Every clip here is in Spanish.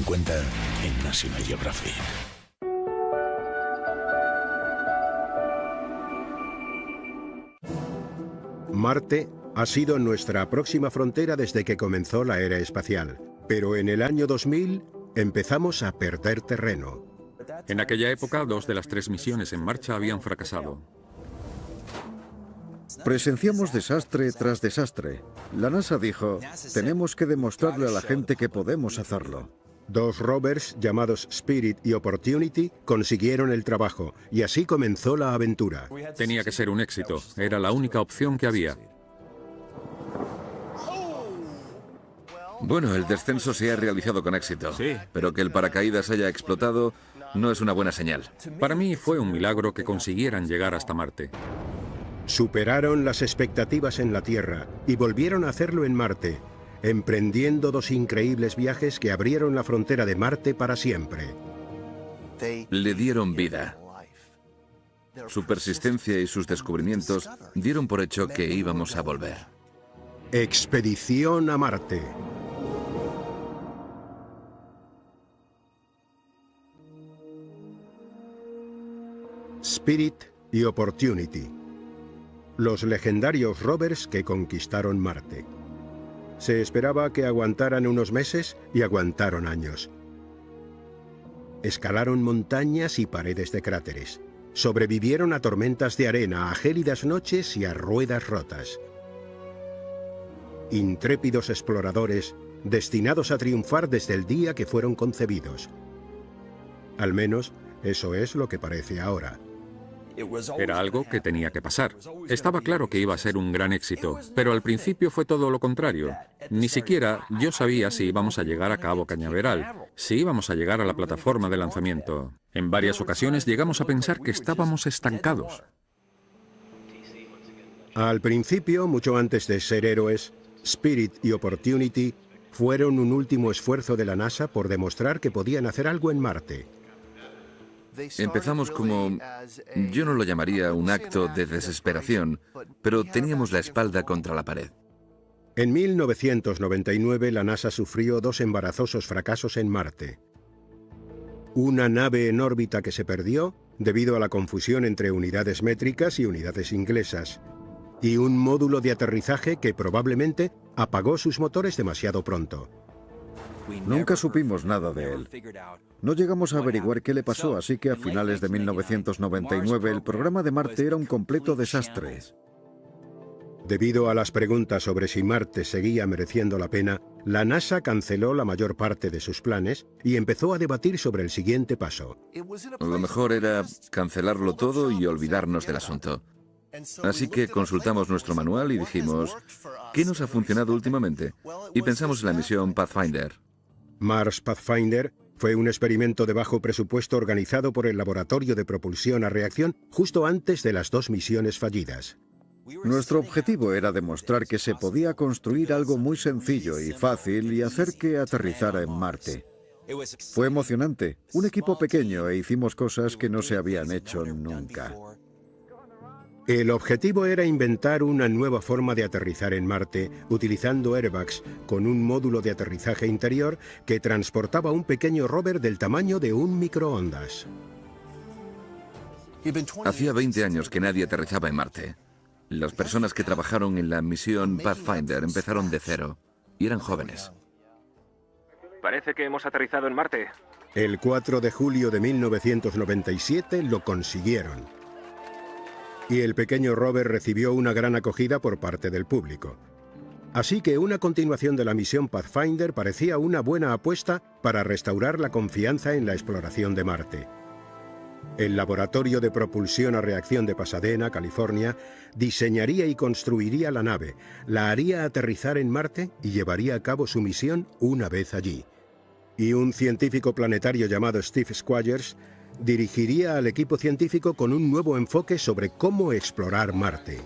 cuenta en National Geographic. Marte ha sido nuestra próxima frontera desde que comenzó la era espacial, pero en el año 2000 empezamos a perder terreno. En aquella época, 2 de las 3 misiones en marcha habían fracasado. Presenciamos desastre tras desastre. La NASA dijo, tenemos que demostrarle a la gente que podemos hacerlo. 2 rovers llamados Spirit y Opportunity consiguieron el trabajo, y así comenzó la aventura. Tenía que ser un éxito, era la única opción que había. Bueno, el descenso se ha realizado con éxito, pero que el paracaídas haya explotado no es una buena señal. Para mí fue un milagro que consiguieran llegar hasta Marte. Superaron las expectativas en la Tierra y volvieron a hacerlo en Marte, emprendiendo 2 increíbles viajes que abrieron la frontera de Marte para siempre. Le dieron vida. Su persistencia y sus descubrimientos dieron por hecho que íbamos a volver. Expedición a Marte. Spirit y Opportunity. Los legendarios rovers que conquistaron Marte. Se esperaba que aguantaran unos meses y aguantaron años. Escalaron montañas y paredes de cráteres. Sobrevivieron a tormentas de arena, a gélidas noches y a ruedas rotas. Intrépidos exploradores destinados a triunfar desde el día que fueron concebidos. Al menos, eso es lo que parece ahora. Era algo que tenía que pasar. Estaba claro que iba a ser un gran éxito, pero al principio fue todo lo contrario. Ni siquiera yo sabía si íbamos a llegar a Cabo Cañaveral, si íbamos a llegar a la plataforma de lanzamiento. En varias ocasiones llegamos a pensar que estábamos estancados. Al principio, mucho antes de ser héroes, Spirit y Opportunity fueron un último esfuerzo de la NASA por demostrar que podían hacer algo en Marte. Empezamos como, yo no lo llamaría un acto de desesperación, pero teníamos la espalda contra la pared. En 1999 la NASA sufrió 2 embarazosos fracasos en Marte. Una nave en órbita que se perdió debido a la confusión entre unidades métricas y unidades inglesas, y un módulo de aterrizaje que probablemente apagó sus motores demasiado pronto. Nunca supimos nada de él. No llegamos a averiguar qué le pasó, así que a finales de 1999 el programa de Marte era un completo desastre. Debido a las preguntas sobre si Marte seguía mereciendo la pena, la NASA canceló la mayor parte de sus planes y empezó a debatir sobre el siguiente paso. Lo mejor era cancelarlo todo y olvidarnos del asunto. Así que consultamos nuestro manual y dijimos, ¿qué nos ha funcionado últimamente? Y pensamos en la misión Pathfinder. Mars Pathfinder fue un experimento de bajo presupuesto organizado por el Laboratorio de Propulsión a Reacción justo antes de las 2 misiones fallidas. Nuestro objetivo era demostrar que se podía construir algo muy sencillo y fácil y hacer que aterrizara en Marte. Fue emocionante, un equipo pequeño e hicimos cosas que no se habían hecho nunca. El objetivo era inventar una nueva forma de aterrizar en Marte utilizando airbags con un módulo de aterrizaje interior que transportaba un pequeño rover del tamaño de un microondas. Hacía 20 años que nadie aterrizaba en Marte. Las personas que trabajaron en la misión Pathfinder empezaron de cero y eran jóvenes. Parece que hemos aterrizado en Marte. El 4 de julio de 1997 lo consiguieron. Y el pequeño rover recibió una gran acogida por parte del público. Así que una continuación de la misión Pathfinder parecía una buena apuesta para restaurar la confianza en la exploración de Marte. El Laboratorio de Propulsión a Reacción de Pasadena, California, diseñaría y construiría la nave, la haría aterrizar en Marte y llevaría a cabo su misión una vez allí. Y un científico planetario llamado Steve Squires dirigiría al equipo científico con un nuevo enfoque sobre cómo explorar Marte.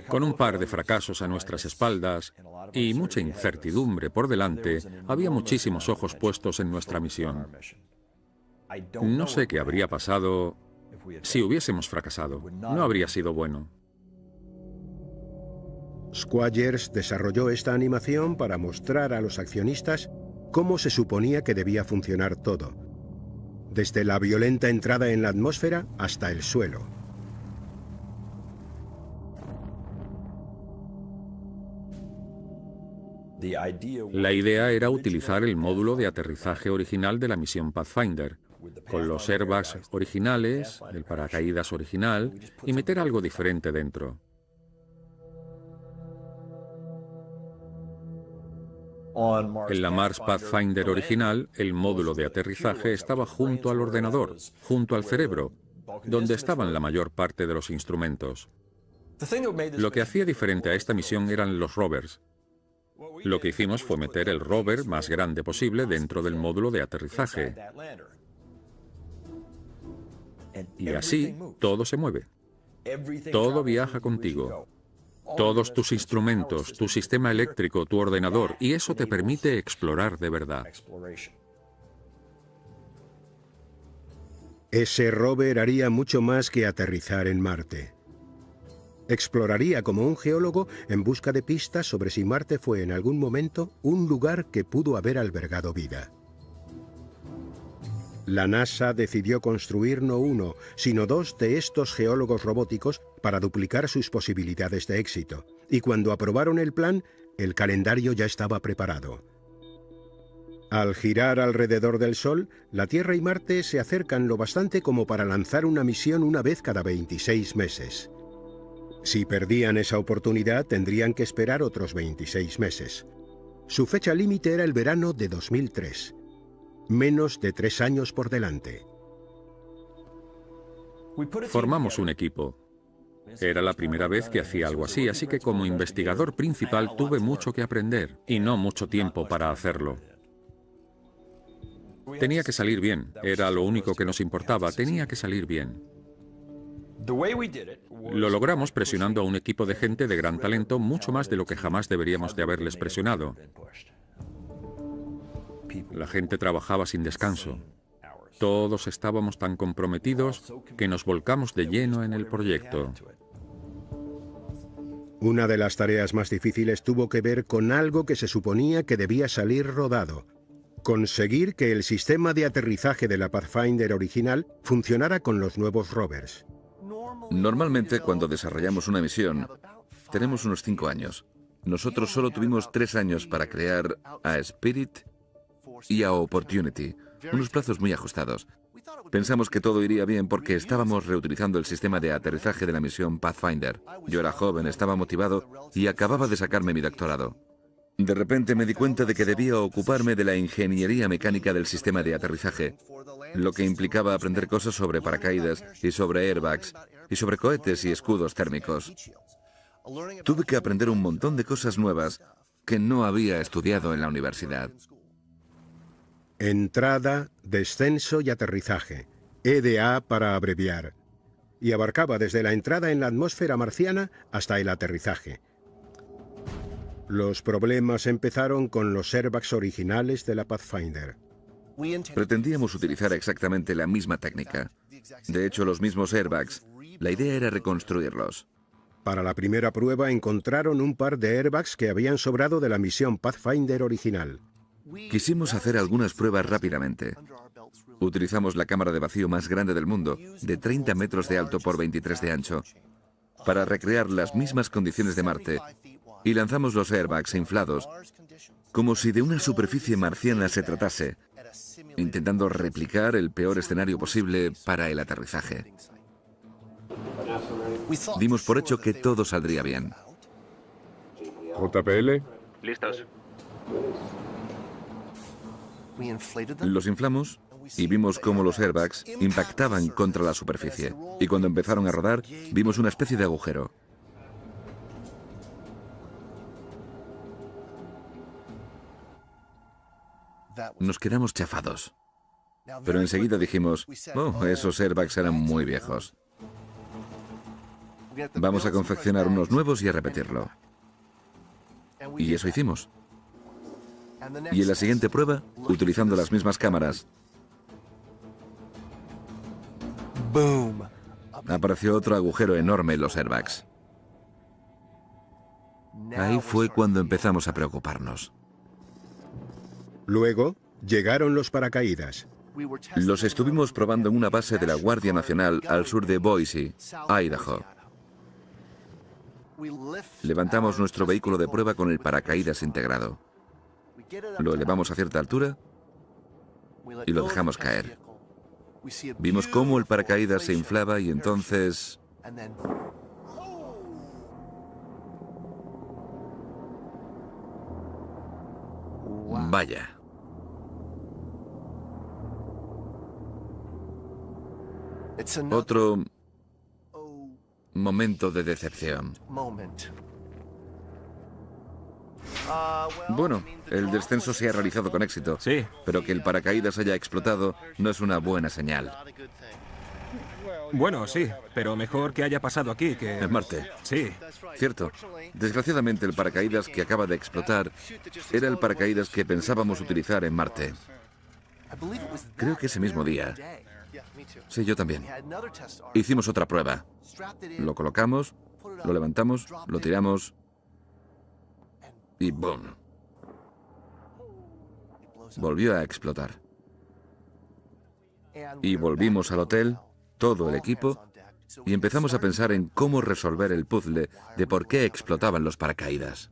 Con un par de fracasos a nuestras espaldas y mucha incertidumbre por delante, había muchísimos ojos puestos en nuestra misión. No sé qué habría pasado si hubiésemos fracasado. No habría sido bueno. Squires desarrolló esta animación para mostrar a los accionistas cómo se suponía que debía funcionar todo, desde la violenta entrada en la atmósfera hasta el suelo. La idea era utilizar el módulo de aterrizaje original de la misión Pathfinder, con los airbags originales, el paracaídas original, y meter algo diferente dentro. En la Mars Pathfinder original, el módulo de aterrizaje estaba junto al ordenador, junto al cerebro, donde estaban la mayor parte de los instrumentos. Lo que hacía diferente a esta misión eran los rovers. Lo que hicimos fue meter el rover más grande posible dentro del módulo de aterrizaje. Y así, todo se mueve. Todo viaja contigo. Todos tus instrumentos, tu sistema eléctrico, tu ordenador, y eso te permite explorar de verdad. Ese rover haría mucho más que aterrizar en Marte. Exploraría como un geólogo en busca de pistas sobre si Marte fue en algún momento un lugar que pudo haber albergado vida. La NASA decidió construir no uno, sino dos de estos geólogos robóticos para duplicar sus posibilidades de éxito. Y cuando aprobaron el plan, el calendario ya estaba preparado. Al girar alrededor del Sol, la Tierra y Marte se acercan lo bastante como para lanzar una misión una vez cada 26 meses. Si perdían esa oportunidad, tendrían que esperar otros 26 meses. Su fecha límite era el verano de 2003. Menos de 3 años por delante. Formamos un equipo. Era la primera vez que hacía algo así que como investigador principal tuve mucho que aprender y no mucho tiempo para hacerlo. Tenía que salir bien, era lo único que nos importaba, tenía que salir bien. Lo logramos presionando a un equipo de gente de gran talento, mucho más de lo que jamás deberíamos de haberles presionado. La gente trabajaba sin descanso. Todos estábamos tan comprometidos que nos volcamos de lleno en el proyecto. Una de las tareas más difíciles tuvo que ver con algo que se suponía que debía salir rodado. Conseguir que el sistema de aterrizaje de la Pathfinder original funcionara con los nuevos rovers. Normalmente, cuando desarrollamos una misión, tenemos unos 5 años. Nosotros solo tuvimos 3 años para crear a Spirit y a Opportunity, unos plazos muy ajustados. Pensamos que todo iría bien porque estábamos reutilizando el sistema de aterrizaje de la misión Pathfinder. Yo era joven, estaba motivado y acababa de sacarme mi doctorado. De repente me di cuenta de que debía ocuparme de la ingeniería mecánica del sistema de aterrizaje, lo que implicaba aprender cosas sobre paracaídas y sobre airbags y sobre cohetes y escudos térmicos. Tuve que aprender un montón de cosas nuevas que no había estudiado en la universidad. Entrada, descenso y aterrizaje, EDA para abreviar, y abarcaba desde la entrada en la atmósfera marciana hasta el aterrizaje. Los problemas empezaron con los airbags originales de la Pathfinder. Pretendíamos utilizar exactamente la misma técnica. De hecho, los mismos airbags. La idea era reconstruirlos. Para la primera prueba encontraron un par de airbags que habían sobrado de la misión Pathfinder original. Quisimos hacer algunas pruebas rápidamente. Utilizamos la cámara de vacío más grande del mundo, de 30 metros de alto por 23 de ancho, para recrear las mismas condiciones de Marte, y lanzamos los airbags inflados, como si de una superficie marciana se tratase, intentando replicar el peor escenario posible para el aterrizaje. Dimos por hecho que todo saldría bien. JPL. Listos. Los inflamos y vimos cómo los airbags impactaban contra la superficie. Y cuando empezaron a rodar, vimos una especie de agujero. Nos quedamos chafados. Pero enseguida dijimos, oh, esos airbags eran muy viejos. Vamos a confeccionar unos nuevos y a repetirlo. Y eso hicimos. Y en la siguiente prueba, utilizando las mismas cámaras, apareció otro agujero enorme en los airbags. Ahí fue cuando empezamos a preocuparnos. Luego, llegaron los paracaídas. Los estuvimos probando en una base de la Guardia Nacional al sur de Boise, Idaho. Levantamos nuestro vehículo de prueba con el paracaídas integrado. Lo elevamos a cierta altura y lo dejamos caer. Vimos cómo el paracaídas se inflaba y entonces... Vaya. Otro momento de decepción. Bueno, el descenso se ha realizado con éxito. Sí. Pero que el paracaídas haya explotado no es una buena señal. Bueno, sí, pero mejor que haya pasado aquí que... En Marte. Sí. Cierto. Desgraciadamente el paracaídas que acaba de explotar era el paracaídas que pensábamos utilizar en Marte. Creo que ese mismo día. Sí, yo también. Hicimos otra prueba. Lo colocamos, lo levantamos, lo tiramos y ¡boom! Volvió a explotar. Y volvimos al hotel, todo el equipo, y empezamos a pensar en cómo resolver el puzzle de por qué explotaban los paracaídas.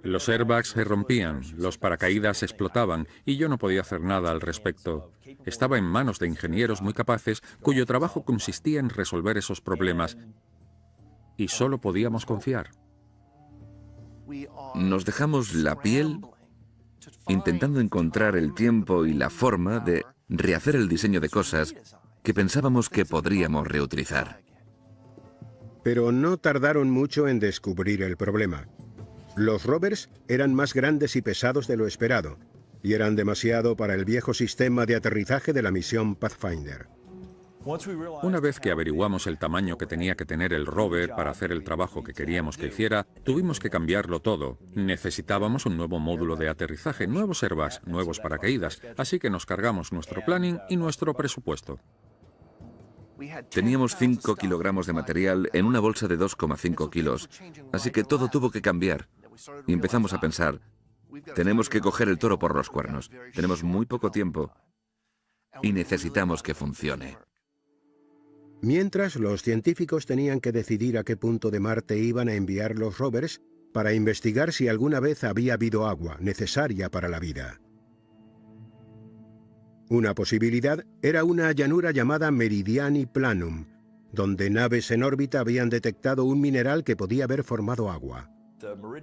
Los airbags se rompían, los paracaídas explotaban y yo no podía hacer nada al respecto. Estaba en manos de ingenieros muy capaces cuyo trabajo consistía en resolver esos problemas y solo podíamos confiar. Nos dejamos la piel intentando encontrar el tiempo y la forma de rehacer el diseño de cosas que pensábamos que podríamos reutilizar. Pero no tardaron mucho en descubrir el problema. Los rovers eran más grandes y pesados de lo esperado, y eran demasiado para el viejo sistema de aterrizaje de la misión Pathfinder. Una vez que averiguamos el tamaño que tenía que tener el rover para hacer el trabajo que queríamos que hiciera, tuvimos que cambiarlo todo. Necesitábamos un nuevo módulo de aterrizaje, nuevos airbags, nuevos paracaídas, así que nos cargamos nuestro planning y nuestro presupuesto. Teníamos 5 kilogramos de material en una bolsa de 2,5 kilos, así que todo tuvo que cambiar. Y empezamos a pensar, tenemos que coger el toro por los cuernos. Tenemos muy poco tiempo y necesitamos que funcione. Mientras, los científicos tenían que decidir a qué punto de Marte iban a enviar los rovers para investigar si alguna vez había habido agua necesaria para la vida. Una posibilidad era una llanura llamada Meridiani Planum, donde naves en órbita habían detectado un mineral que podía haber formado agua.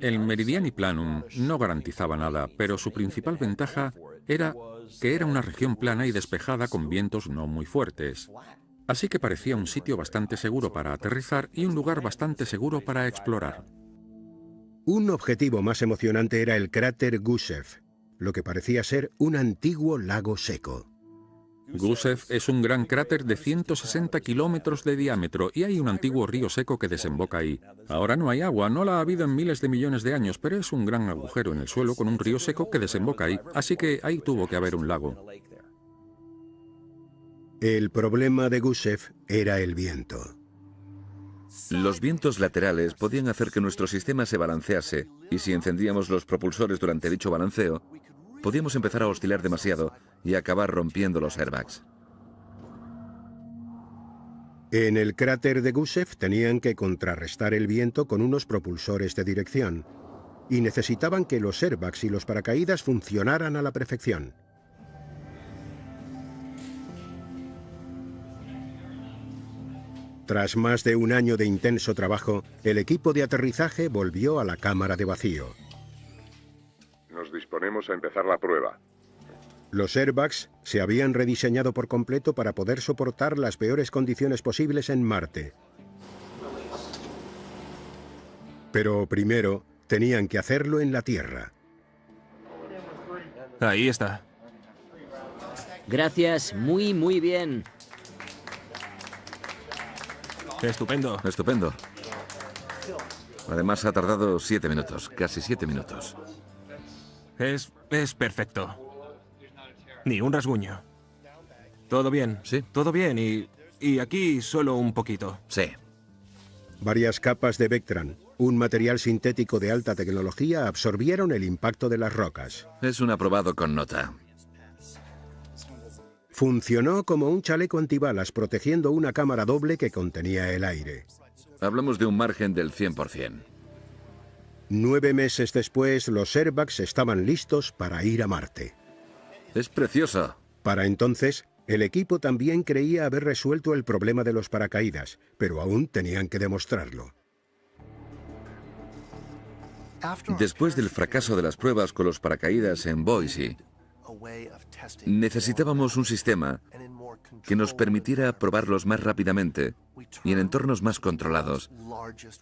El Meridiani Planum no garantizaba nada, pero su principal ventaja era que era una región plana y despejada con vientos no muy fuertes. Así que parecía un sitio bastante seguro para aterrizar y un lugar bastante seguro para explorar. Un objetivo más emocionante era el cráter Gusev, lo que parecía ser un antiguo lago seco. Gusev es un gran cráter de 160 kilómetros de diámetro y hay un antiguo río seco que desemboca ahí. Ahora no hay agua, no la ha habido en miles de millones de años, pero es un gran agujero en el suelo con un río seco que desemboca ahí, así que ahí tuvo que haber un lago. El problema de Gusev era el viento. Los vientos laterales podían hacer que nuestro sistema se balancease, y si encendíamos los propulsores durante dicho balanceo, podíamos empezar a oscilar demasiado y acabar rompiendo los airbags. En el cráter de Gusev tenían que contrarrestar el viento con unos propulsores de dirección, y necesitaban que los airbags y los paracaídas funcionaran a la perfección. Tras más de un año de intenso trabajo, el equipo de aterrizaje volvió a la cámara de vacío. Nos disponemos a empezar la prueba. Los airbags se habían rediseñado por completo para poder soportar las peores condiciones posibles en Marte. Pero primero tenían que hacerlo en la Tierra. Ahí está. Gracias, muy bien. Estupendo. Estupendo. Además ha tardado 7 minutos, casi 7 minutos. Es perfecto. Ni un rasguño. Todo bien. Sí. Todo bien y aquí solo un poquito. Sí. Varias capas de Vectran, un material sintético de alta tecnología, absorbieron el impacto de las rocas. Es un aprobado con nota. Funcionó como un chaleco antibalas, protegiendo una cámara doble que contenía el aire. Hablamos de un margen del 100%. 9 meses después, los airbags estaban listos para ir a Marte. Es precioso. Para entonces, el equipo también creía haber resuelto el problema de los paracaídas, pero aún tenían que demostrarlo. Después del fracaso de las pruebas con los paracaídas en Boise, necesitábamos un sistema que nos permitiera probarlos más rápidamente y en entornos más controlados.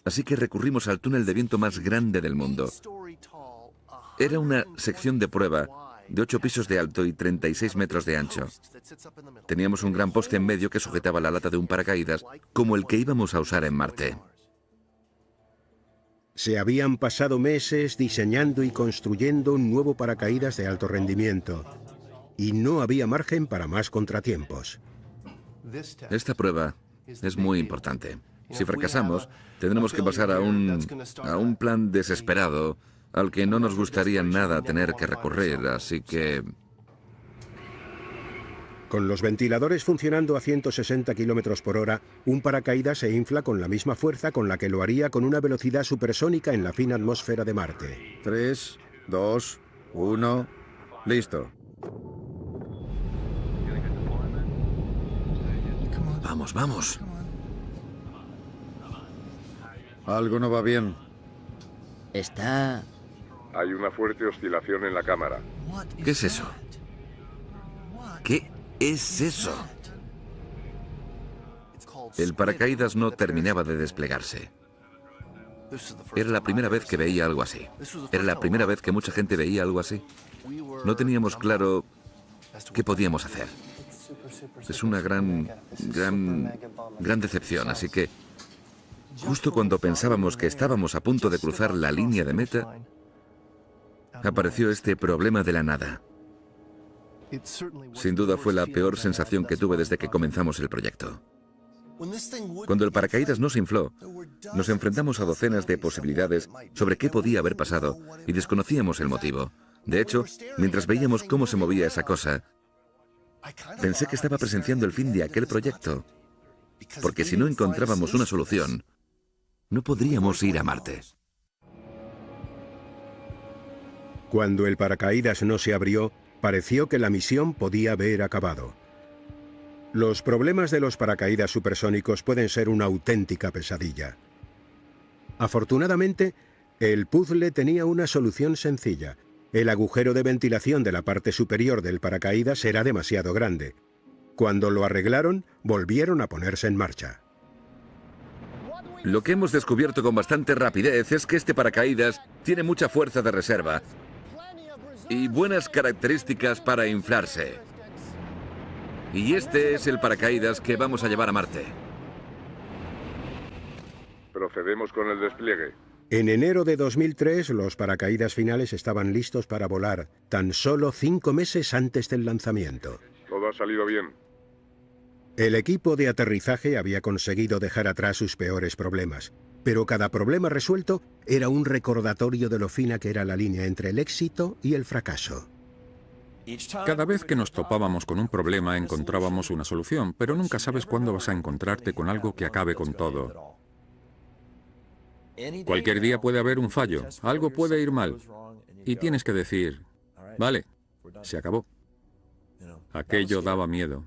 Así que recurrimos al túnel de viento más grande del mundo. Era una sección de prueba de 8 pisos de alto y 36 metros de ancho. Teníamos un gran poste en medio que sujetaba la lata de un paracaídas, como el que íbamos a usar en Marte. Se habían pasado meses diseñando y construyendo un nuevo paracaídas de alto rendimiento, y no había margen para más contratiempos. Esta prueba es muy importante. Si fracasamos, tendremos que pasar a un plan desesperado al que no nos gustaría nada tener que recurrir, así que... Con los ventiladores funcionando a 160 km por hora, un paracaídas se infla con la misma fuerza con la que lo haría con una velocidad supersónica en la fina atmósfera de Marte. 3, 2, 1, listo. Vamos, vamos. Algo no va bien. Está... Hay una fuerte oscilación en la cámara. ¿Qué es eso? ¿Qué es eso? El paracaídas no terminaba de desplegarse. Era la primera vez que veía algo así. Era la primera vez que mucha gente veía algo así. No teníamos claro qué podíamos hacer. Es una gran decepción, así que justo cuando pensábamos que estábamos a punto de cruzar la línea de meta, apareció este problema de la nada. Sin duda fue la peor sensación que tuve desde que comenzamos el proyecto. Cuando el paracaídas no se infló, nos enfrentamos a docenas de posibilidades sobre qué podía haber pasado y desconocíamos el motivo. De hecho, mientras veíamos cómo se movía esa cosa, pensé que estaba presenciando el fin de aquel proyecto, porque si no encontrábamos una solución, no podríamos ir a Marte. Cuando el paracaídas no se abrió, pareció que la misión podía haber acabado. Los problemas de los paracaídas supersónicos pueden ser una auténtica pesadilla. Afortunadamente, el puzzle tenía una solución sencilla. El agujero de ventilación de la parte superior del paracaídas era demasiado grande. Cuando lo arreglaron, volvieron a ponerse en marcha. Lo que hemos descubierto con bastante rapidez es que este paracaídas tiene mucha fuerza de reserva y buenas características para inflarse. Y este es el paracaídas que vamos a llevar a Marte. Procedemos con el despliegue. En enero de 2003, los paracaídas finales estaban listos para volar, tan solo 5 meses antes del lanzamiento. Todo ha salido bien. El equipo de aterrizaje había conseguido dejar atrás sus peores problemas, pero cada problema resuelto era un recordatorio de lo fina que era la línea entre el éxito y el fracaso. Cada vez que nos topábamos con un problema encontrábamos una solución, pero nunca sabes cuándo vas a encontrarte con algo que acabe con todo. Cualquier día puede haber un fallo, algo puede ir mal, y tienes que decir, vale, se acabó. Aquello daba miedo.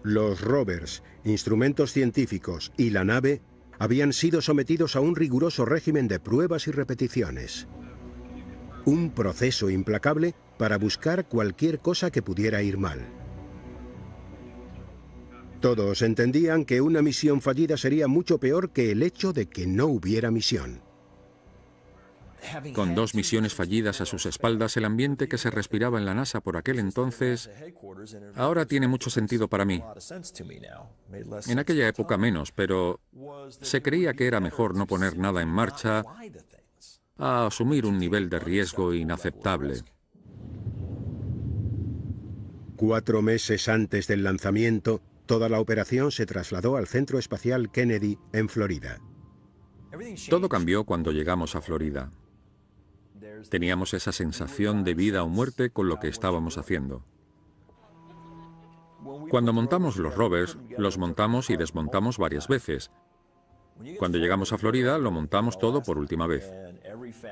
Los rovers, instrumentos científicos y la nave habían sido sometidos a un riguroso régimen de pruebas y repeticiones. Un proceso implacable para buscar cualquier cosa que pudiera ir mal. Todos entendían que una misión fallida sería mucho peor que el hecho de que no hubiera misión. Con 2 misiones fallidas a sus espaldas, el ambiente que se respiraba en la NASA por aquel entonces ahora tiene mucho sentido para mí. En aquella época menos, pero se creía que era mejor no poner nada en marcha a asumir un nivel de riesgo inaceptable. 4 meses antes del lanzamiento, toda la operación se trasladó al Centro Espacial Kennedy, en Florida. Todo cambió cuando llegamos a Florida. Teníamos esa sensación de vida o muerte con lo que estábamos haciendo. Cuando montamos los rovers, los montamos y desmontamos varias veces. Cuando llegamos a Florida, lo montamos todo por última vez.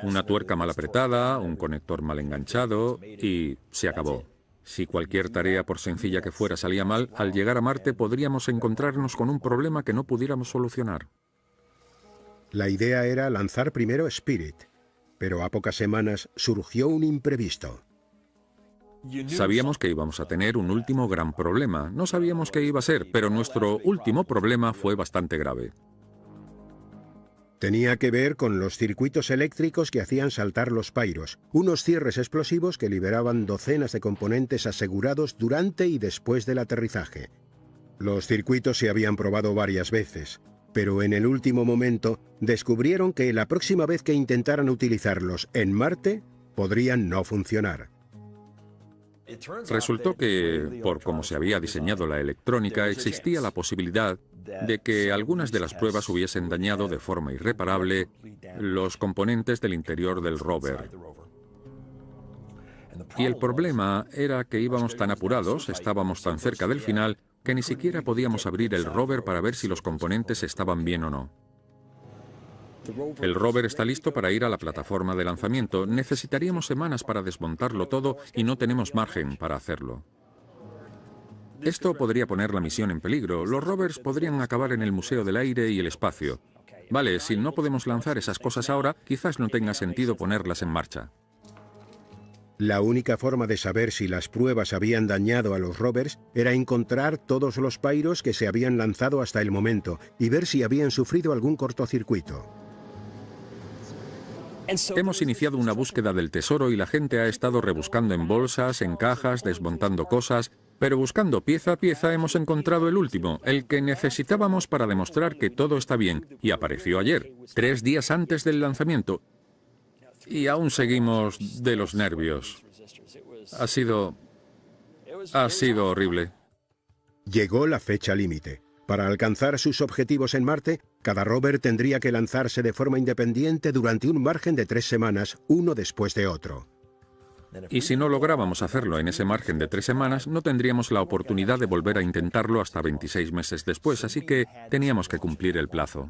Una tuerca mal apretada, un conector mal enganchado y se acabó. Si cualquier tarea, por sencilla que fuera, salía mal, al llegar a Marte podríamos encontrarnos con un problema que no pudiéramos solucionar. La idea era lanzar primero Spirit, pero a pocas semanas surgió un imprevisto. Sabíamos que íbamos a tener un último gran problema. No sabíamos qué iba a ser, pero nuestro último problema fue bastante grave. Tenía que ver con los circuitos eléctricos que hacían saltar los Pyros, unos cierres explosivos que liberaban docenas de componentes asegurados durante y después del aterrizaje. Los circuitos se habían probado varias veces, pero en el último momento descubrieron que la próxima vez que intentaran utilizarlos en Marte, podrían no funcionar. Resultó que, por cómo se había diseñado la electrónica, existía la posibilidad de que algunas de las pruebas hubiesen dañado de forma irreparable los componentes del interior del rover. Y el problema era que íbamos tan apurados, estábamos tan cerca del final, que ni siquiera podíamos abrir el rover para ver si los componentes estaban bien o no. El rover está listo para ir a la plataforma de lanzamiento. Necesitaríamos semanas para desmontarlo todo y no tenemos margen para hacerlo. Esto podría poner la misión en peligro. Los rovers podrían acabar en el Museo del Aire y el Espacio. Vale, si no podemos lanzar esas cosas ahora, quizás no tenga sentido ponerlas en marcha. La única forma de saber si las pruebas habían dañado a los rovers era encontrar todos los Pyros que se habían lanzado hasta el momento y ver si habían sufrido algún cortocircuito. Hemos iniciado una búsqueda del tesoro y la gente ha estado rebuscando en bolsas, en cajas, desmontando cosas, pero buscando pieza a pieza hemos encontrado el último, el que necesitábamos para demostrar que todo está bien, y apareció ayer, 3 días antes del lanzamiento. Y aún seguimos de los nervios. Ha sido horrible. Llegó la fecha límite. Para alcanzar sus objetivos en Marte, cada rover tendría que lanzarse de forma independiente durante un margen de 3 semanas, uno después de otro. Y si no lográbamos hacerlo en ese margen de 3 semanas, no tendríamos la oportunidad de volver a intentarlo hasta 26 meses después, así que teníamos que cumplir el plazo.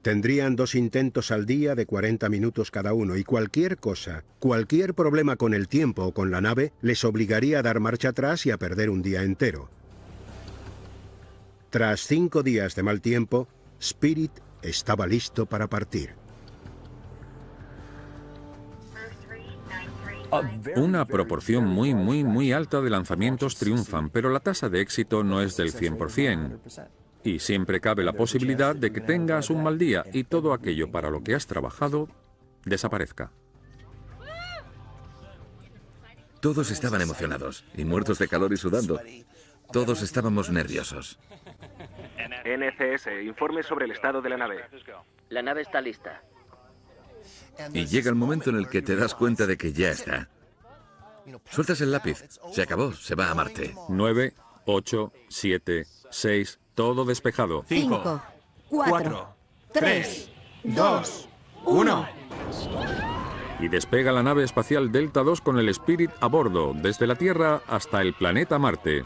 Tendrían 2 intentos al día de 40 minutos cada uno y cualquier cosa, cualquier problema con el tiempo o con la nave, les obligaría a dar marcha atrás y a perder un día entero. Tras 5 días de mal tiempo, Spirit estaba listo para partir. Una proporción muy alta de lanzamientos triunfan, pero la tasa de éxito no es del 100%. Y siempre cabe la posibilidad de que tengas un mal día y todo aquello para lo que has trabajado desaparezca. Todos estaban emocionados y muertos de calor y sudando. Todos estábamos nerviosos. NCS, informe sobre el estado de la nave. La nave está lista. Y llega el momento en el que te das cuenta de que ya está. Sueltas el lápiz. Se acabó. Se va a Marte. 9, 8, 7, 6, todo despejado. 5, 4, 3, 2, 1. Y despega la nave espacial Delta II con el Spirit a bordo, desde la Tierra hasta el planeta Marte.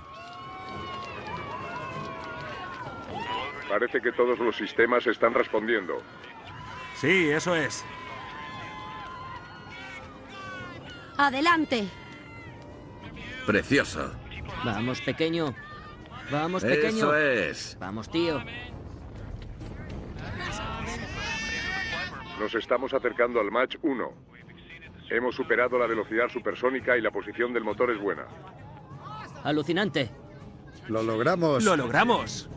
Parece que todos los sistemas están respondiendo. Sí, eso es. ¡Adelante! Precioso. Vamos, pequeño. Vamos, pequeño. Eso es. Vamos, tío. Nos estamos acercando al Mach 1. Hemos superado la velocidad supersónica y la posición del motor es buena. Alucinante. ¡Lo logramos! ¡Lo logramos!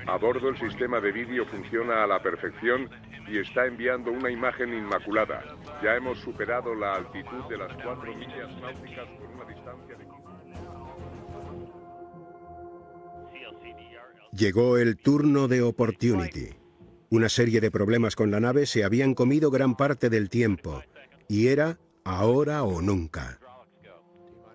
A bordo el sistema de vídeo funciona a la perfección y está enviando una imagen inmaculada. Ya hemos superado la altitud de las 4 millas náuticas con una distancia de... Llegó el turno de Opportunity. Una serie de problemas con la nave se habían comido gran parte del tiempo, y era ahora o nunca.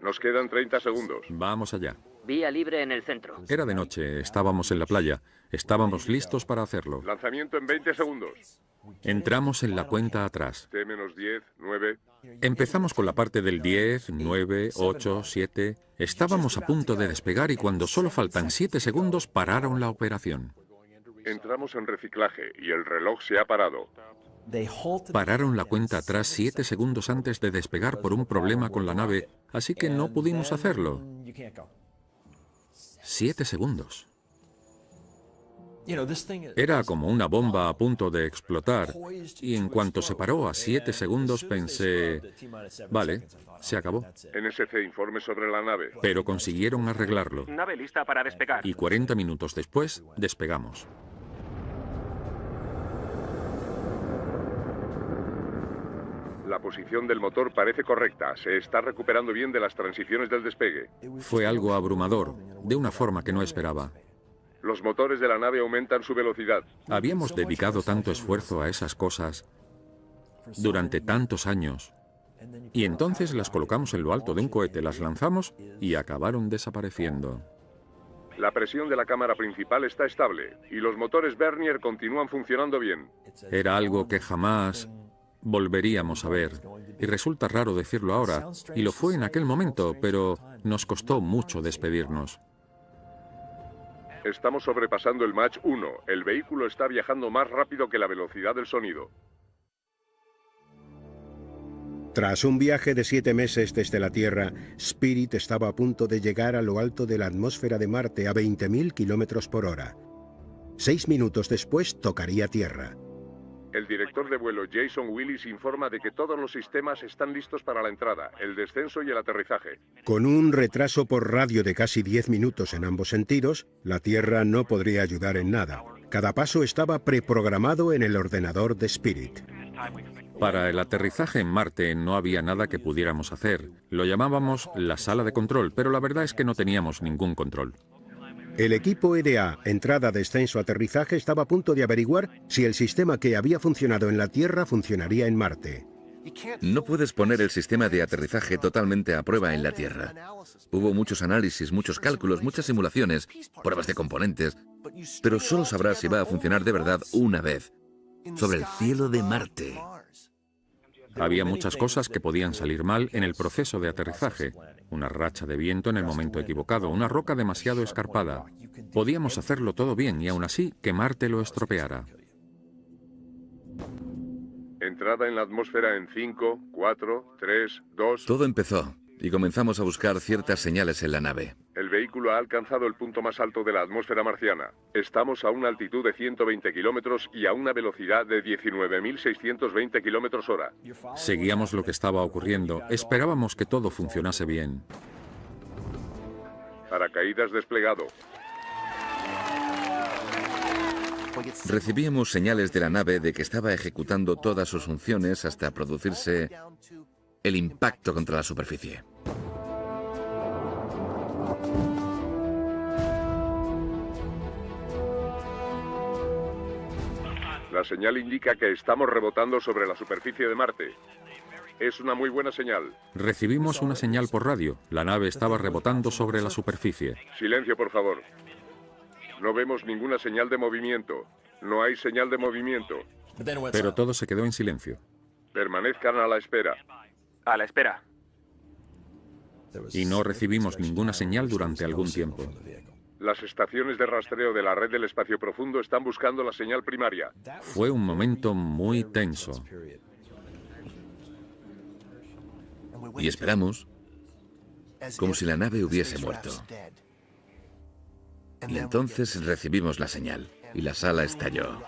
Nos quedan 30 segundos. Vamos allá. Vía libre en el centro. Era de noche, estábamos en la playa. Estábamos listos para hacerlo. Lanzamiento en 20 segundos. Entramos en la cuenta atrás. T-10, 9. Empezamos con la parte del 10, 9, 8, 7. Estábamos a punto de despegar y cuando solo faltan 7 segundos pararon la operación. Entramos en reciclaje y el reloj se ha parado. Pararon la cuenta atrás 7 segundos antes de despegar por un problema con la nave, así que no pudimos hacerlo. 7 segundos. Era como una bomba a punto de explotar, y en cuanto se paró a 7 segundos pensé, vale, se acabó. NSC, informe sobre la nave. Pero consiguieron arreglarlo. Nave lista para despegar. Y 40 minutos después, despegamos. La posición del motor parece correcta. Se está recuperando bien de las transiciones del despegue. Fue algo abrumador, de una forma que no esperaba. Los motores de la nave aumentan su velocidad. Habíamos dedicado tanto esfuerzo a esas cosas durante tantos años. Y entonces las colocamos en lo alto de un cohete, las lanzamos y acabaron desapareciendo. La presión de la cámara principal está estable y los motores Vernier continúan funcionando bien. Era algo que jamás volveríamos a ver. Y resulta raro decirlo ahora, y lo fue en aquel momento, pero nos costó mucho despedirnos. Estamos sobrepasando el Mach 1. El vehículo está viajando más rápido que la velocidad del sonido. Tras un viaje de 7 meses desde la Tierra, Spirit estaba a punto de llegar a lo alto de la atmósfera de Marte a 20.000 kilómetros por hora. 6 minutos después tocaría Tierra. El director de vuelo Jason Willis informa de que todos los sistemas están listos para la entrada, el descenso y el aterrizaje. Con un retraso por radio de casi 10 minutos en ambos sentidos, la Tierra no podría ayudar en nada. Cada paso estaba preprogramado en el ordenador de Spirit. Para el aterrizaje en Marte no había nada que pudiéramos hacer. Lo llamábamos la sala de control, pero la verdad es que no teníamos ningún control. El equipo EDA, entrada, descenso, aterrizaje, estaba a punto de averiguar si el sistema que había funcionado en la Tierra funcionaría en Marte. No puedes poner el sistema de aterrizaje totalmente a prueba en la Tierra. Hubo muchos análisis, muchos cálculos, muchas simulaciones, pruebas de componentes, pero solo sabrás si va a funcionar de verdad una vez, sobre el cielo de Marte. Había muchas cosas que podían salir mal en el proceso de aterrizaje. Una racha de viento en el momento equivocado, una roca demasiado escarpada. Podíamos hacerlo todo bien y aún así que Marte lo estropeara. Entrada en la atmósfera en 5, 4, 3, 2... Todo empezó y comenzamos a buscar ciertas señales en la nave. El vehículo ha alcanzado el punto más alto de la atmósfera marciana. Estamos a una altitud de 120 kilómetros y a una velocidad de 19.620 kilómetros hora. Seguíamos lo que estaba ocurriendo. Esperábamos que todo funcionase bien. Paracaídas desplegado. Recibíamos señales de la nave de que estaba ejecutando todas sus funciones hasta producirse el impacto contra la superficie. La señal indica que estamos rebotando sobre la superficie de Marte. Es una muy buena señal. Recibimos una señal por radio. La nave estaba rebotando sobre la superficie. Silencio, por favor. No vemos ninguna señal de movimiento. No hay señal de movimiento. Pero todo se quedó en silencio. Permanezcan a la espera. A la espera. Y no recibimos ninguna señal durante algún tiempo. Las estaciones de rastreo de la red del espacio profundo están buscando la señal primaria. Fue un momento muy tenso. Y esperamos como si la nave hubiese muerto. Y entonces recibimos la señal y la sala estalló.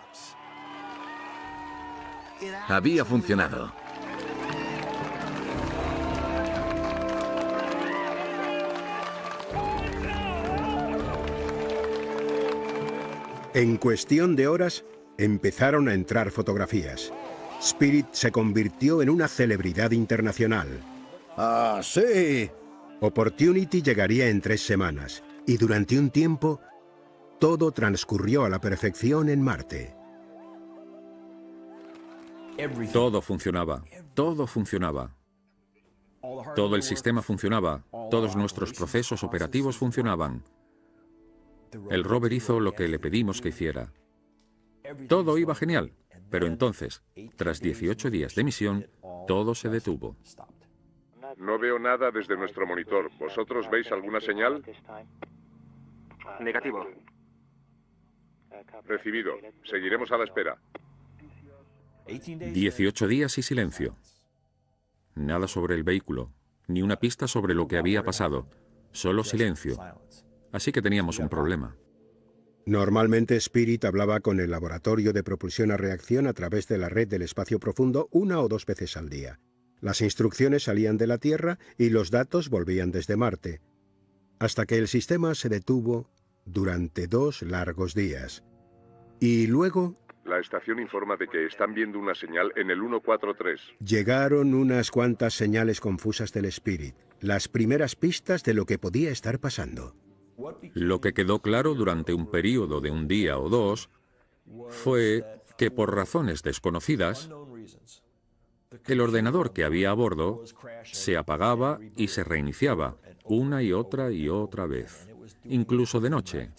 Había funcionado. En cuestión de horas, empezaron a entrar fotografías. Spirit se convirtió en una celebridad internacional. ¡Ah, sí! Opportunity llegaría en 3 semanas, y durante un tiempo, todo transcurrió a la perfección en Marte. Todo funcionaba, todo funcionaba. Todo el sistema funcionaba, todos nuestros procesos operativos funcionaban. El rover hizo lo que le pedimos que hiciera. Todo iba genial. Pero entonces, tras 18 días de misión, todo se detuvo. No veo nada desde nuestro monitor. ¿Vosotros veis alguna señal? Negativo. Recibido. Seguiremos a la espera. 18 días y silencio. Nada sobre el vehículo, ni una pista sobre lo que había pasado. Solo silencio. Así que teníamos un problema. Normalmente Spirit hablaba con el laboratorio de propulsión a reacción a través de la red del espacio profundo 1 o 2 veces al día. Las instrucciones salían de la Tierra y los datos volvían desde Marte, hasta que el sistema se detuvo durante 2 largos días. Y luego La estación informa de que están viendo una señal en el 143. llegaron unas cuantas señales confusas del Spirit, las primeras pistas de lo que podía estar pasando. Lo que quedó claro durante un período de un día o dos fue que por razones desconocidas, el ordenador que había a bordo se apagaba y se reiniciaba una y otra vez, incluso de noche,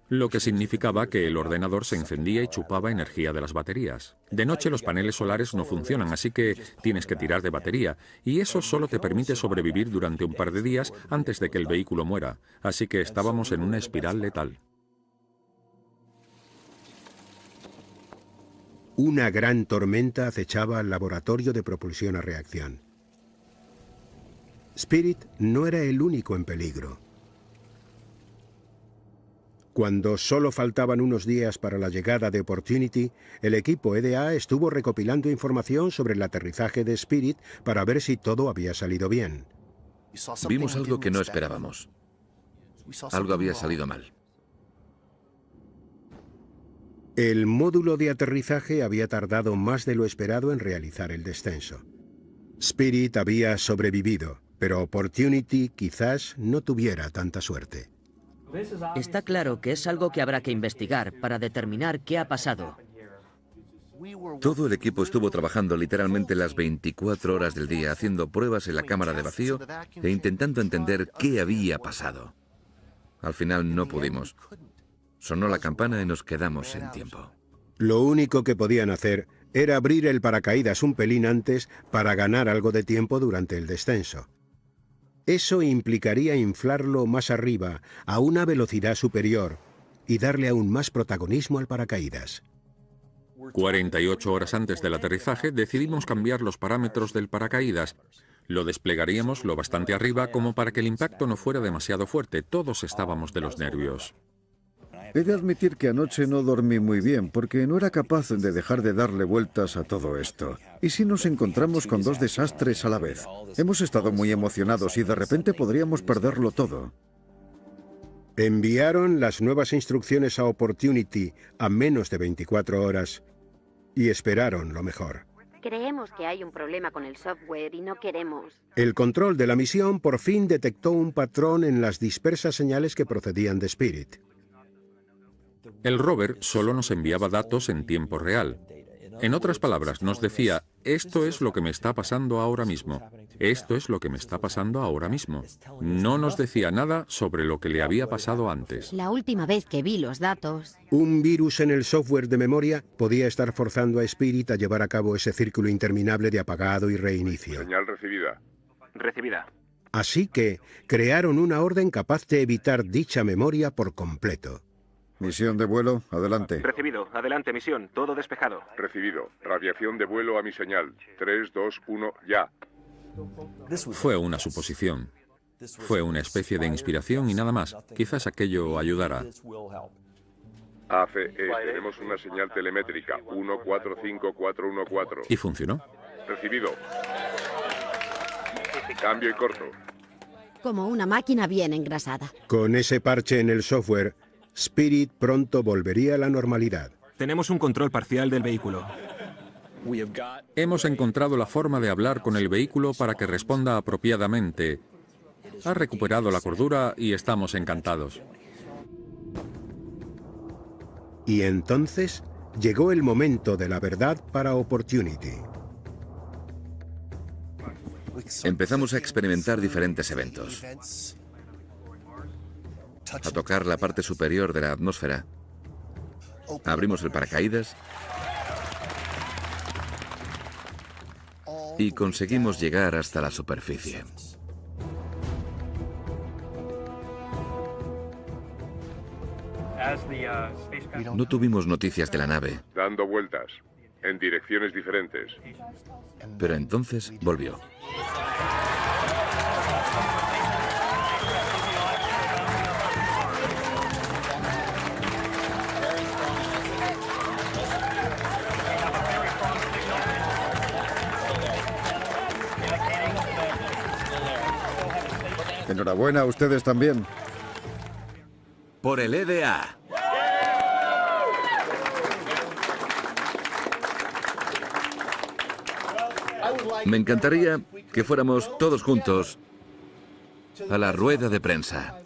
lo que significaba que el ordenador se encendía y chupaba energía de las baterías. De noche los paneles solares no funcionan, así que tienes que tirar de batería, y eso solo te permite sobrevivir durante un par de días antes de que el vehículo muera, así que estábamos en una espiral letal. Una gran tormenta acechaba al laboratorio de propulsión a reacción. Spirit no era el único en peligro. Cuando solo faltaban unos días para la llegada de Opportunity, el equipo EDA estuvo recopilando información sobre el aterrizaje de Spirit para ver si todo había salido bien. Vimos algo que no esperábamos. Algo había salido mal. El módulo de aterrizaje había tardado más de lo esperado en realizar el descenso. Spirit había sobrevivido, pero Opportunity quizás no tuviera tanta suerte. Está claro que es algo que habrá que investigar para determinar qué ha pasado. Todo el equipo estuvo trabajando literalmente las 24 horas del día, haciendo pruebas en la cámara de vacío e intentando entender qué había pasado. Al final no pudimos. Sonó la campana y nos quedamos sin tiempo. Lo único que podían hacer era abrir el paracaídas un pelín antes para ganar algo de tiempo durante el descenso. Eso implicaría inflarlo más arriba, a una velocidad superior, y darle aún más protagonismo al paracaídas. 48 horas antes del aterrizaje decidimos cambiar los parámetros del paracaídas. Lo desplegaríamos lo bastante arriba como para que el impacto no fuera demasiado fuerte. Todos estábamos de los nervios. He de admitir que anoche no dormí muy bien porque no era capaz de dejar de darle vueltas a todo esto. ¿Y si nos encontramos con 2 desastres a la vez? Hemos estado muy emocionados y de repente podríamos perderlo todo. Enviaron las nuevas instrucciones a Opportunity a menos de 24 horas y esperaron lo mejor. Creemos que hay un problema con el software y no queremos. El control de la misión por fin detectó un patrón en las dispersas señales que procedían de Spirit. El rover solo nos enviaba datos en tiempo real. En otras palabras, nos decía, esto es lo que me está pasando ahora mismo. Esto es lo que me está pasando ahora mismo. No nos decía nada sobre lo que le había pasado antes. La última vez que vi los datos... Un virus en el software de memoria podía estar forzando a Spirit a llevar a cabo ese círculo interminable de apagado y reinicio. Señal recibida. Recibida. Así que crearon una orden capaz de evitar dicha memoria por completo. Misión de vuelo, adelante. Recibido. Adelante, misión. Todo despejado. Recibido. Radiación de vuelo a mi señal. 3, 2, 1, ya. Fue una suposición. Fue una especie de inspiración y nada más. Quizás aquello ayudara. ACE, tenemos una señal telemétrica. 145414. ¿Y funcionó? Recibido. Cambio y corto. Como una máquina bien engrasada. Con ese parche en el software, Spirit pronto volvería a la normalidad. Tenemos un control parcial del vehículo. Hemos encontrado la forma de hablar con el vehículo para que responda apropiadamente. Ha recuperado la cordura y estamos encantados. Y entonces llegó el momento de la verdad para Opportunity. Empezamos a experimentar diferentes eventos. A tocar la parte superior de la atmósfera. abrimos el paracaídas y conseguimos llegar hasta la superficie. No tuvimos noticias de la nave, Dando vueltas, en direcciones diferentes. pero entonces volvió. Enhorabuena a ustedes también. Por el EDA. Me encantaría que fuéramos todos juntos a la rueda de prensa.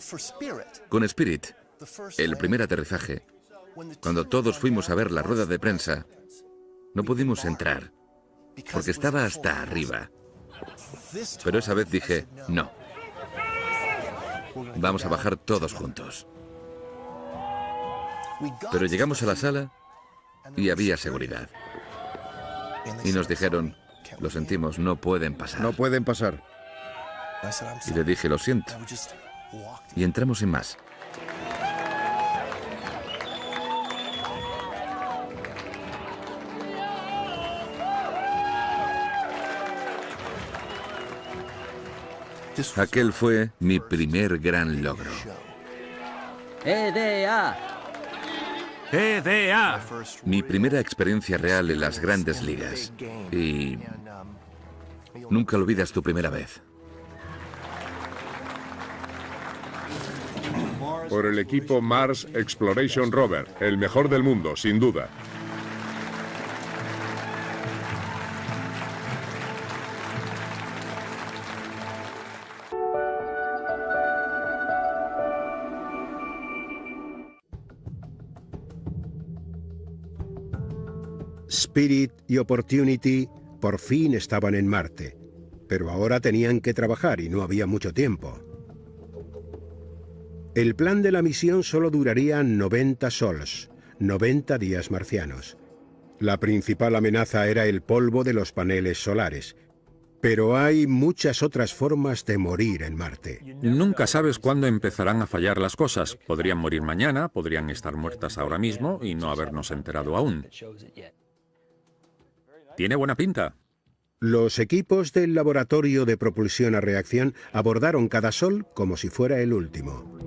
Con Spirit, el primer aterrizaje, cuando todos fuimos a ver la rueda de prensa, no pudimos entrar, porque estaba hasta arriba. Pero esa vez dije, no. Vamos a bajar todos juntos. Pero llegamos a la sala y había seguridad. Y nos dijeron, lo sentimos, no pueden pasar. No pueden pasar. Y le dije, lo siento. Y entramos sin más. Aquel fue mi primer gran logro. ¡EDA! ¡EDA! Mi primera experiencia real en las grandes ligas. Y nunca olvidas tu primera vez. Por el equipo Mars Exploration Rover, el mejor del mundo, sin duda. Spirit y Opportunity por fin estaban en Marte, pero ahora tenían que trabajar y no había mucho tiempo. El plan de la misión solo duraría 90 sols, 90 días marcianos. La principal amenaza era el polvo de los paneles solares, pero hay muchas otras formas de morir en Marte. Nunca sabes cuándo empezarán a fallar las cosas. Podrían morir mañana, podrían estar muertas ahora mismo y no habernos enterado aún. Tiene buena pinta. Los equipos del laboratorio de propulsión a reacción abordaron cada sol como si fuera el último.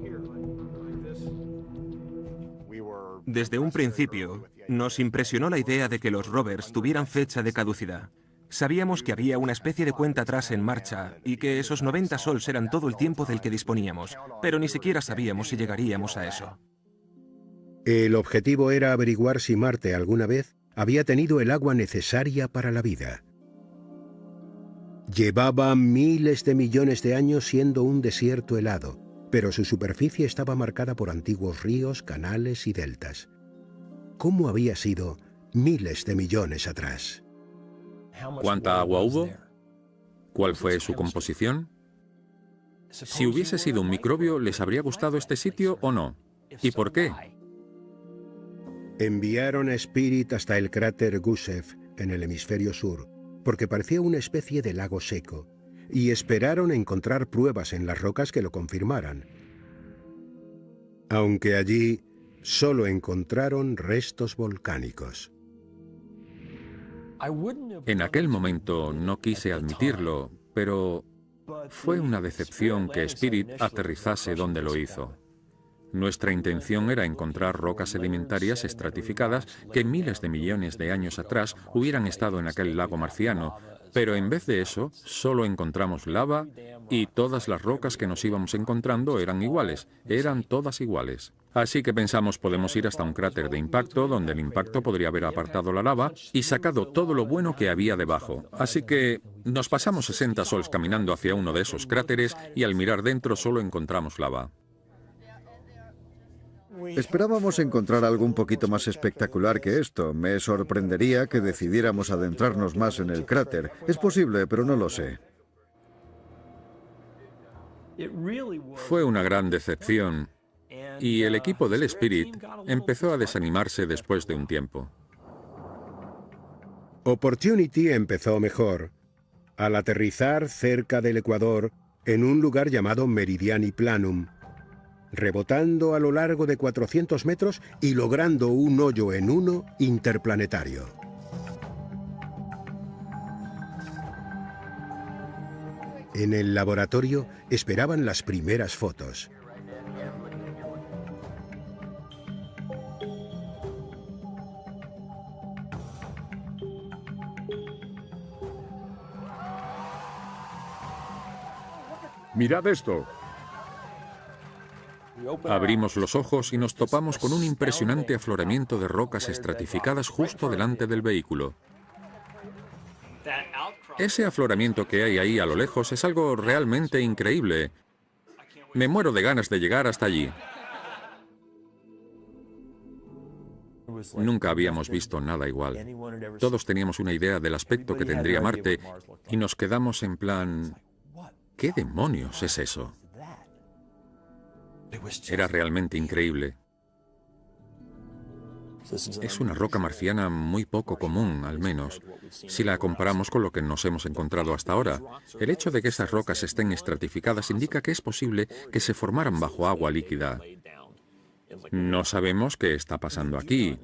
Desde un principio, nos impresionó la idea de que los rovers tuvieran fecha de caducidad. Sabíamos que había una especie de cuenta atrás en marcha y que esos 90 sols eran todo el tiempo del que disponíamos, pero ni siquiera sabíamos si llegaríamos a eso. El objetivo era averiguar si Marte alguna vez había tenido el agua necesaria para la vida. Llevaba miles de millones de años siendo un desierto helado, pero su superficie estaba marcada por antiguos ríos, canales y deltas. ¿Cómo había sido miles de millones atrás? ¿Cuánta agua hubo? ¿Cuál fue su composición? Si hubiese sido un microbio, ¿les habría gustado este sitio o no? ¿Y por qué? Enviaron a Spirit hasta el cráter Gusev, en el hemisferio sur, porque parecía una especie de lago seco, y esperaron encontrar pruebas en las rocas que lo confirmaran. Aunque allí solo encontraron restos volcánicos. En aquel momento no quise admitirlo, pero fue una decepción que Spirit aterrizase donde lo hizo. Nuestra intención era encontrar rocas sedimentarias estratificadas que miles de millones de años atrás hubieran estado en aquel lago marciano, pero en vez de eso, solo encontramos lava y todas las rocas que nos íbamos encontrando eran iguales, eran todas iguales. Así que pensamos, podemos ir hasta un cráter de impacto, donde el impacto podría haber apartado la lava y sacado todo lo bueno que había debajo. Así que nos pasamos 60 sols caminando hacia uno de esos cráteres y al mirar dentro solo encontramos lava. Esperábamos encontrar algo un poquito más espectacular que esto. Me sorprendería que decidiéramos adentrarnos más en el cráter. Es posible, pero no lo sé. Fue una gran decepción Y el equipo del Spirit empezó a desanimarse después de un tiempo. Opportunity empezó mejor, al aterrizar cerca del Ecuador en un lugar llamado Meridiani Planum, rebotando a lo largo de 400 metros y logrando un hoyo en 1 interplanetario. En el laboratorio esperaban las primeras fotos. Mirad esto. Abrimos los ojos y nos topamos con un impresionante afloramiento de rocas estratificadas justo delante del vehículo. Ese afloramiento que hay ahí a lo lejos es algo realmente increíble. Me muero de ganas de llegar hasta allí. Nunca habíamos visto nada igual. Todos teníamos una idea del aspecto que tendría Marte y nos quedamos en plan, ¿qué demonios es eso? Era realmente increíble. Es una roca marciana muy poco común, al menos, si la comparamos con lo que nos hemos encontrado hasta ahora. El hecho de que esas rocas estén estratificadas indica que es posible que se formaran bajo agua líquida. No sabemos qué está pasando aquí,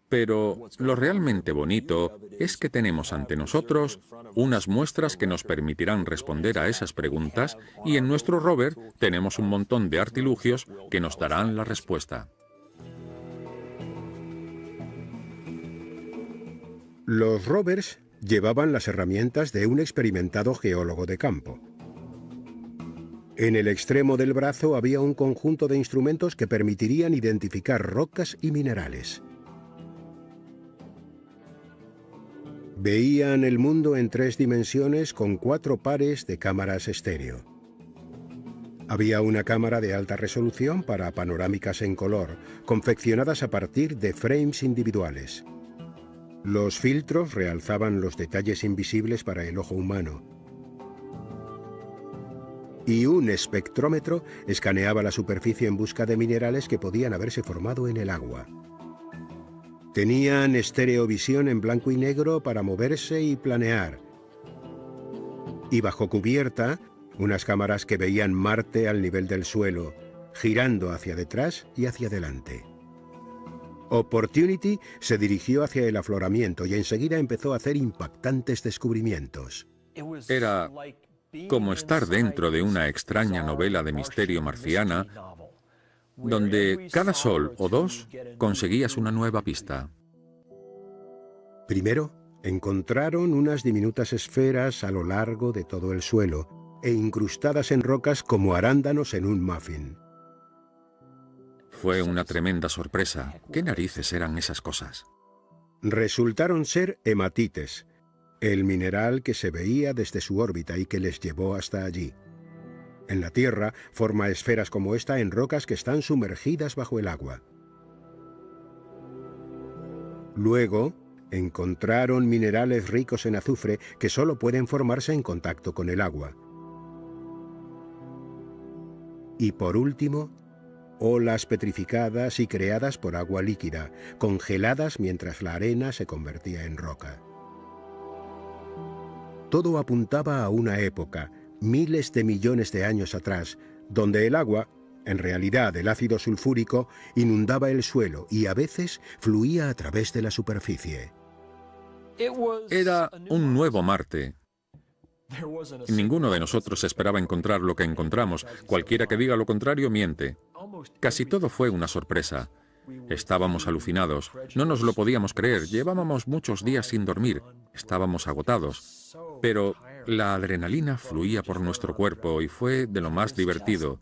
pero lo realmente bonito es que tenemos ante nosotros unas muestras que nos permitirán responder a esas preguntas y en nuestro rover tenemos un montón de artilugios que nos darán la respuesta. Los rovers llevaban las herramientas de un experimentado geólogo de campo. En el extremo del brazo había un conjunto de instrumentos que permitirían identificar rocas y minerales. Veían el mundo en 3 dimensiones con 4 pares de cámaras estéreo. Había una cámara de alta resolución para panorámicas en color, confeccionadas a partir de frames individuales. Los filtros realzaban los detalles invisibles para el ojo humano. Y un espectrómetro escaneaba la superficie en busca de minerales que podían haberse formado en el agua. Tenían estereovisión en blanco y negro para moverse y planear. Y bajo cubierta, unas cámaras que veían Marte al nivel del suelo, girando hacia detrás y hacia adelante. Opportunity se dirigió hacia el afloramiento y enseguida empezó a hacer impactantes descubrimientos. Era como estar dentro de una extraña novela de misterio marciana, donde cada sol o 2 conseguías una nueva pista. Primero, encontraron unas diminutas esferas a lo largo de todo el suelo e incrustadas en rocas como arándanos en un muffin. Fue una tremenda sorpresa. ¿Qué narices eran esas cosas? Resultaron ser hematites, el mineral que se veía desde su órbita y que les llevó hasta allí. En la Tierra forma esferas como esta en rocas que están sumergidas bajo el agua. Luego, encontraron minerales ricos en azufre que solo pueden formarse en contacto con el agua. Y por último, olas petrificadas y creadas por agua líquida, congeladas mientras la arena se convertía en roca. Todo apuntaba a una época, miles de millones de años atrás, donde el agua, en realidad el ácido sulfúrico, inundaba el suelo y a veces fluía a través de la superficie. Era un nuevo Marte. Ninguno de nosotros esperaba encontrar lo que encontramos. Cualquiera que diga lo contrario miente. Casi todo fue una sorpresa. Estábamos alucinados. No nos lo podíamos creer. Llevábamos muchos días sin dormir. Estábamos agotados. Pero la adrenalina fluía por nuestro cuerpo y fue de lo más divertido.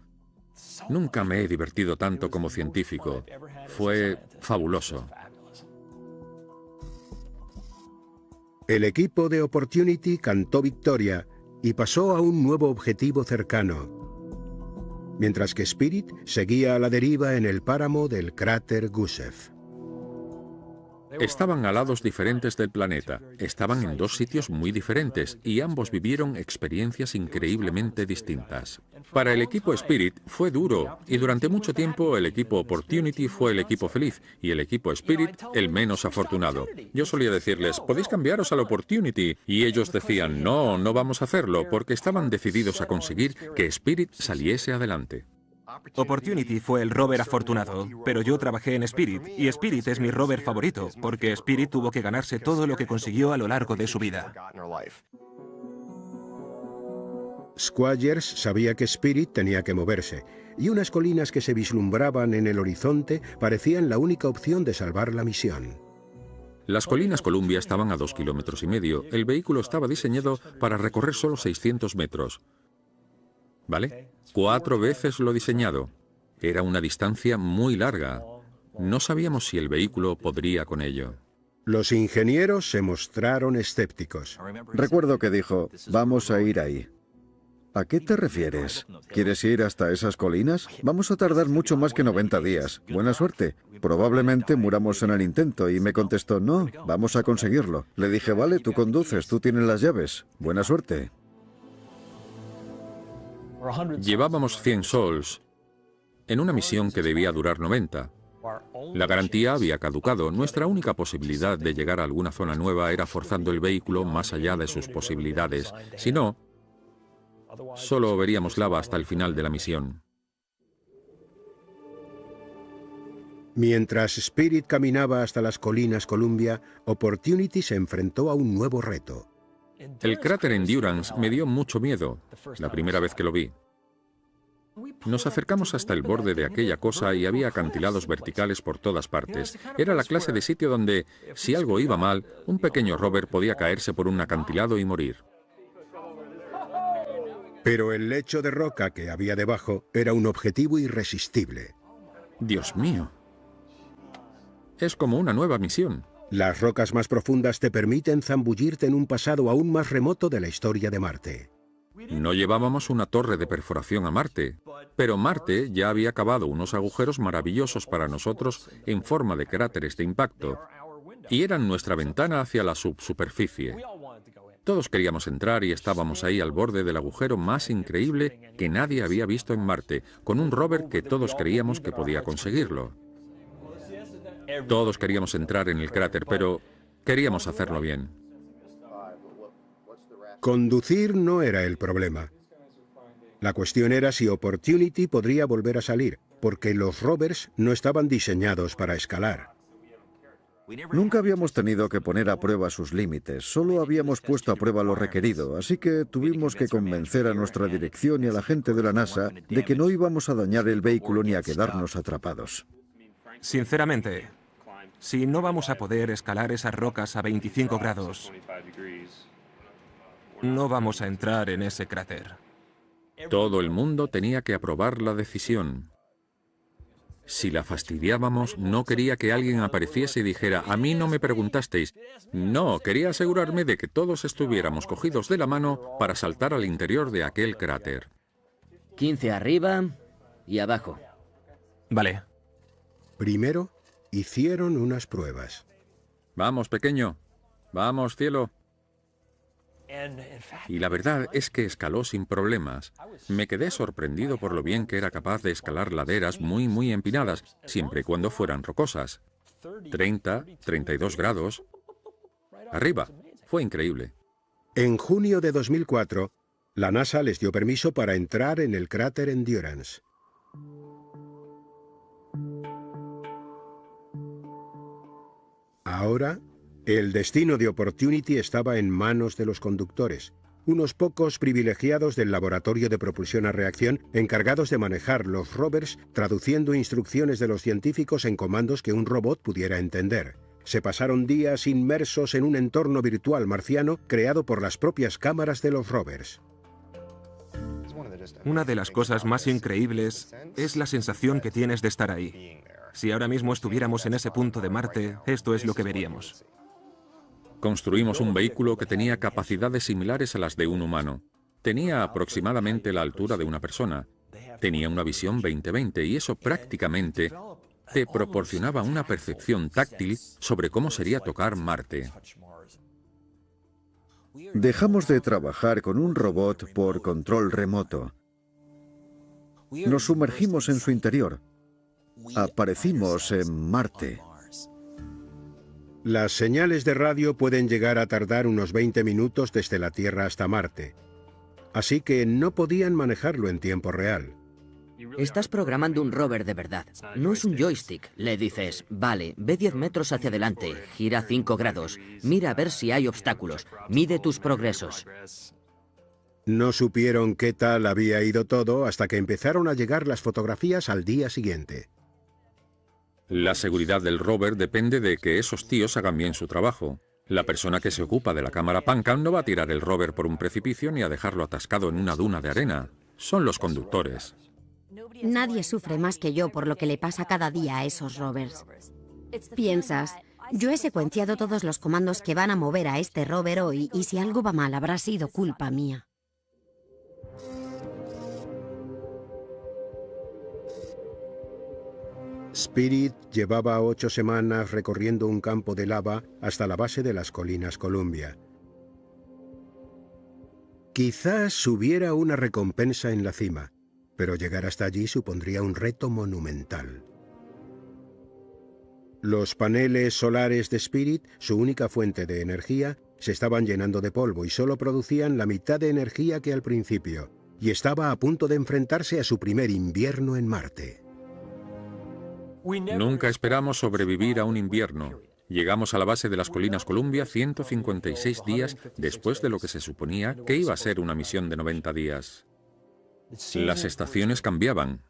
Nunca me he divertido tanto como científico. Fue fabuloso. El equipo de Opportunity cantó victoria y pasó a un nuevo objetivo cercano, mientras que Spirit seguía a la deriva en el páramo del cráter Gusev. Estaban a lados diferentes del planeta, estaban en dos sitios muy diferentes y ambos vivieron experiencias increíblemente distintas. Para el equipo Spirit fue duro y durante mucho tiempo el equipo Opportunity fue el equipo feliz y el equipo Spirit el menos afortunado. Yo solía decirles, podéis cambiaros al Opportunity y ellos decían, no, no vamos a hacerlo porque estaban decididos a conseguir que Spirit saliese adelante. Opportunity fue el rover afortunado, pero yo trabajé en Spirit, y Spirit es mi rover favorito, porque Spirit tuvo que ganarse todo lo que consiguió a lo largo de su vida. Squires sabía que Spirit tenía que moverse, y unas colinas que se vislumbraban en el horizonte parecían la única opción de salvar la misión. Las colinas Columbia estaban a 2,5 kilómetros. El vehículo estaba diseñado para recorrer solo 600 metros. ¿Vale? 4 veces lo diseñado. Era una distancia muy larga. No sabíamos si el vehículo podría con ello. Los ingenieros se mostraron escépticos. Recuerdo que dijo, vamos a ir ahí. ¿A qué te refieres? ¿Quieres ir hasta esas colinas? Vamos a tardar mucho más que 90 días. Buena suerte. Probablemente muramos en el intento. Y me contestó, no, vamos a conseguirlo. Le dije, vale, tú conduces, tú tienes las llaves. Buena suerte. Llevábamos 100 sols en una misión que debía durar 90. La garantía había caducado. Nuestra única posibilidad de llegar a alguna zona nueva era forzando el vehículo más allá de sus posibilidades. Si no, solo veríamos lava hasta el final de la misión. Mientras Spirit caminaba hasta las colinas Columbia, Opportunity se enfrentó a un nuevo reto. El cráter Endurance me dio mucho miedo la primera vez que lo vi. Nos acercamos hasta el borde de aquella cosa y había acantilados verticales por todas partes. Era la clase de sitio donde, si algo iba mal, un pequeño rover podía caerse por un acantilado y morir. Pero el lecho de roca que había debajo era un objetivo irresistible. Dios mío. Es como una nueva misión. Las rocas más profundas te permiten zambullirte en un pasado aún más remoto de la historia de Marte. No llevábamos una torre de perforación a Marte, pero Marte ya había cavado unos agujeros maravillosos para nosotros en forma de cráteres de impacto, y eran nuestra ventana hacia la subsuperficie. Todos queríamos entrar y estábamos ahí al borde del agujero más increíble que nadie había visto en Marte, con un rover que todos creíamos que podía conseguirlo. Todos queríamos entrar en el cráter, pero queríamos hacerlo bien. Conducir no era el problema. La cuestión era si Opportunity podría volver a salir, porque los rovers no estaban diseñados para escalar. Nunca habíamos tenido que poner a prueba sus límites, solo habíamos puesto a prueba lo requerido, así que tuvimos que convencer a nuestra dirección y a la gente de la NASA de que no íbamos a dañar el vehículo ni a quedarnos atrapados. Sinceramente, si no vamos a poder escalar esas rocas a 25 grados, no vamos a entrar en ese cráter. Todo el mundo tenía que aprobar la decisión. Si la fastidiábamos, no quería que alguien apareciese y dijera, a mí no me preguntasteis. No, quería asegurarme de que todos estuviéramos cogidos de la mano para saltar al interior de aquel cráter. 15 arriba y abajo. Vale. Primero, hicieron unas pruebas. Vamos, pequeño. Vamos, cielo. Y la verdad es que escaló sin problemas. Me quedé sorprendido por lo bien que era capaz de escalar laderas muy empinadas, siempre y cuando fueran rocosas. 30, 32 grados. Arriba. Fue increíble. En junio de 2004, la NASA les dio permiso para entrar en el cráter Endurance. Ahora, el destino de Opportunity estaba en manos de los conductores, unos pocos privilegiados del laboratorio de propulsión a reacción encargados de manejar los rovers, traduciendo instrucciones de los científicos en comandos que un robot pudiera entender. Se pasaron días inmersos en un entorno virtual marciano creado por las propias cámaras de los rovers. Una de las cosas más increíbles es la sensación que tienes de estar ahí. Si ahora mismo estuviéramos en ese punto de Marte, esto es lo que veríamos. Construimos un vehículo que tenía capacidades similares a las de un humano. Tenía aproximadamente la altura de una persona. Tenía una visión 20/20 y eso prácticamente te proporcionaba una percepción táctil sobre cómo sería tocar Marte. Dejamos de trabajar con un robot por control remoto. Nos sumergimos en su interior. Aparecimos en Marte. Las señales de radio pueden llegar a tardar unos 20 minutos desde la Tierra hasta Marte. Así que no podían manejarlo en tiempo real. Estás programando un rover de verdad. No es un joystick. Le dices, vale, ve 10 metros hacia adelante, gira 5 grados, mira a ver si hay obstáculos, mide tus progresos. No supieron qué tal había ido todo hasta que empezaron a llegar las fotografías al día siguiente. La seguridad del rover depende de que esos tíos hagan bien su trabajo. La persona que se ocupa de la cámara PanCam no va a tirar el rover por un precipicio ni a dejarlo atascado en una duna de arena. Son los conductores. Nadie sufre más que yo por lo que le pasa cada día a esos rovers. Piensas, yo he secuenciado todos los comandos que van a mover a este rover hoy y si algo va mal habrá sido culpa mía. Spirit llevaba 8 semanas recorriendo un campo de lava hasta la base de las colinas Columbia. Quizás hubiera una recompensa en la cima, pero llegar hasta allí supondría un reto monumental. Los paneles solares de Spirit, su única fuente de energía, se estaban llenando de polvo y solo producían la mitad de energía que al principio, y estaba a punto de enfrentarse a su primer invierno en Marte. Nunca esperamos sobrevivir a un invierno. Llegamos a la base de las colinas Columbia 156 días después de lo que se suponía que iba a ser una misión de 90 días. Las estaciones cambiaban.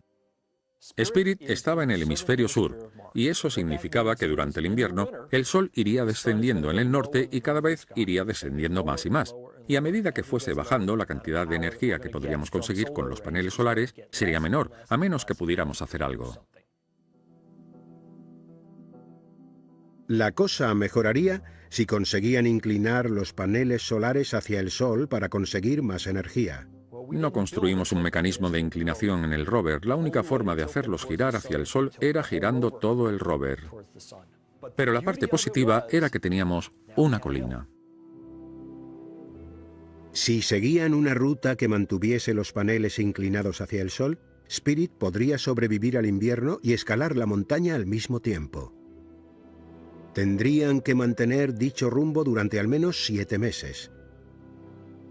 Spirit estaba en el hemisferio sur, y eso significaba que durante el invierno el sol iría descendiendo en el norte y cada vez iría descendiendo más y más. Y a medida que fuese bajando, la cantidad de energía que podríamos conseguir con los paneles solares sería menor, a menos que pudiéramos hacer algo. La cosa mejoraría si conseguían inclinar los paneles solares hacia el sol para conseguir más energía. No construimos un mecanismo de inclinación en el rover. La única forma de hacerlos girar hacia el sol era girando todo el rover. Pero la parte positiva era que teníamos una colina. Si seguían una ruta que mantuviese los paneles inclinados hacia el sol, Spirit podría sobrevivir al invierno y escalar la montaña al mismo tiempo. Tendrían que mantener dicho rumbo durante al menos 7 meses.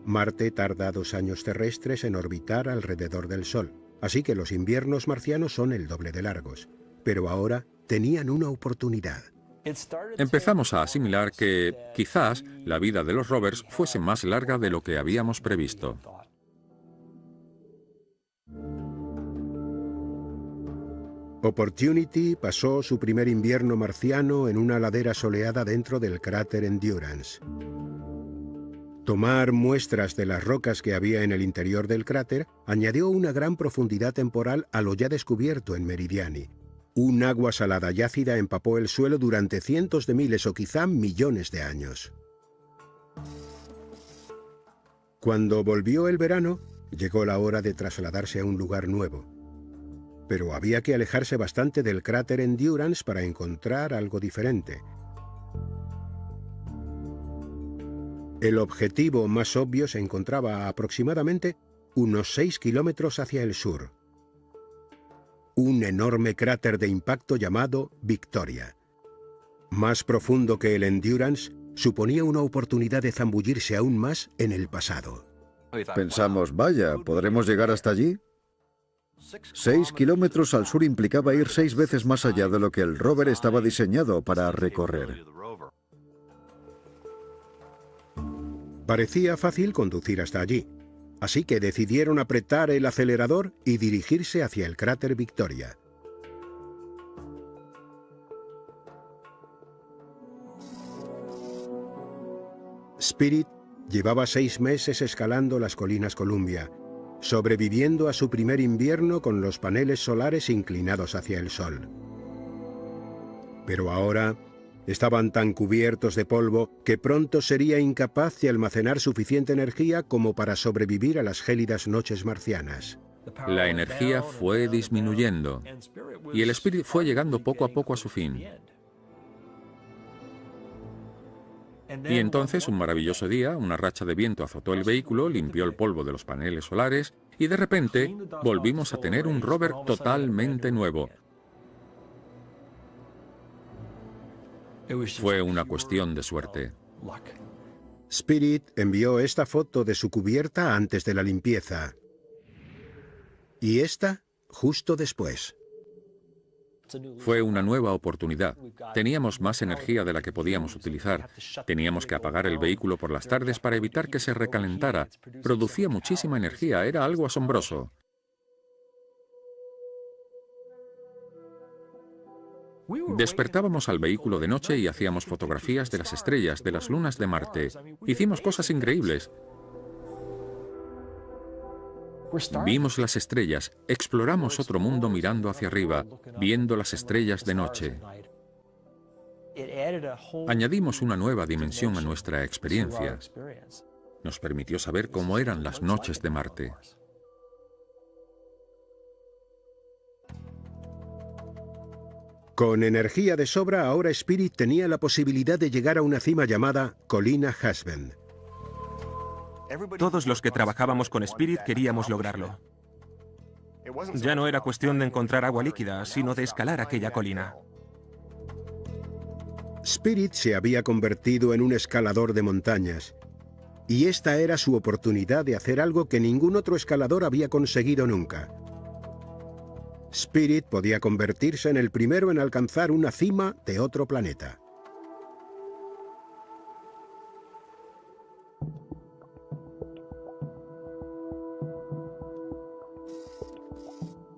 Marte tarda 2 años terrestres en orbitar alrededor del Sol, así que los inviernos marcianos son el doble de largos. Pero ahora tenían una oportunidad. Empezamos a asimilar que, quizás, la vida de los rovers fuese más larga de lo que habíamos previsto. Opportunity pasó su primer invierno marciano en una ladera soleada dentro del cráter Endurance. Tomar muestras de las rocas que había en el interior del cráter añadió una gran profundidad temporal a lo ya descubierto en Meridiani. Un agua salada y ácida empapó el suelo durante cientos de miles o quizá millones de años. Cuando volvió el verano, llegó la hora de trasladarse a un lugar nuevo. Pero había que alejarse bastante del cráter Endurance para encontrar algo diferente. El objetivo más obvio se encontraba a aproximadamente unos 6 kilómetros hacia el sur. Un enorme cráter de impacto llamado Victoria. Más profundo que el Endurance, suponía una oportunidad de zambullirse aún más en el pasado. Pensamos, vaya, ¿podremos llegar hasta allí? 6 kilómetros al sur implicaba ir 6 veces más allá de lo que el rover estaba diseñado para recorrer. Parecía fácil conducir hasta allí, así que decidieron apretar el acelerador y dirigirse hacia el cráter Victoria. Spirit llevaba 6 meses escalando las colinas Columbia, sobreviviendo a su primer invierno con los paneles solares inclinados hacia el sol. Pero ahora estaban tan cubiertos de polvo que pronto sería incapaz de almacenar suficiente energía como para sobrevivir a las gélidas noches marcianas. La energía fue disminuyendo. y el Spirit fue llegando poco a poco a su fin. Y entonces, un maravilloso día, una racha de viento azotó el vehículo, limpió el polvo de los paneles solares y de repente volvimos a tener un rover totalmente nuevo. Fue una cuestión de suerte. Spirit envió esta foto de su cubierta antes de la limpieza y esta justo después. Fue una nueva oportunidad. Teníamos más energía de la que podíamos utilizar. Teníamos que apagar el vehículo por las tardes para evitar que se recalentara. Producía muchísima energía, era algo asombroso. Despertábamos al vehículo de noche y hacíamos fotografías de las estrellas, de las lunas de Marte. Hicimos cosas increíbles. Vimos las estrellas, exploramos otro mundo mirando hacia arriba, viendo las estrellas de noche. Añadimos una nueva dimensión a nuestra experiencia. Nos permitió saber cómo eran las noches de Marte. Con energía de sobra, ahora Spirit tenía la posibilidad de llegar a una cima llamada Colina Husband. Todos los que trabajábamos con Spirit queríamos lograrlo. Ya no era cuestión de encontrar agua líquida, sino de escalar aquella colina. Spirit se había convertido en un escalador de montañas, y esta era su oportunidad de hacer algo que ningún otro escalador había conseguido nunca. Spirit podía convertirse en el primero en alcanzar una cima de otro planeta.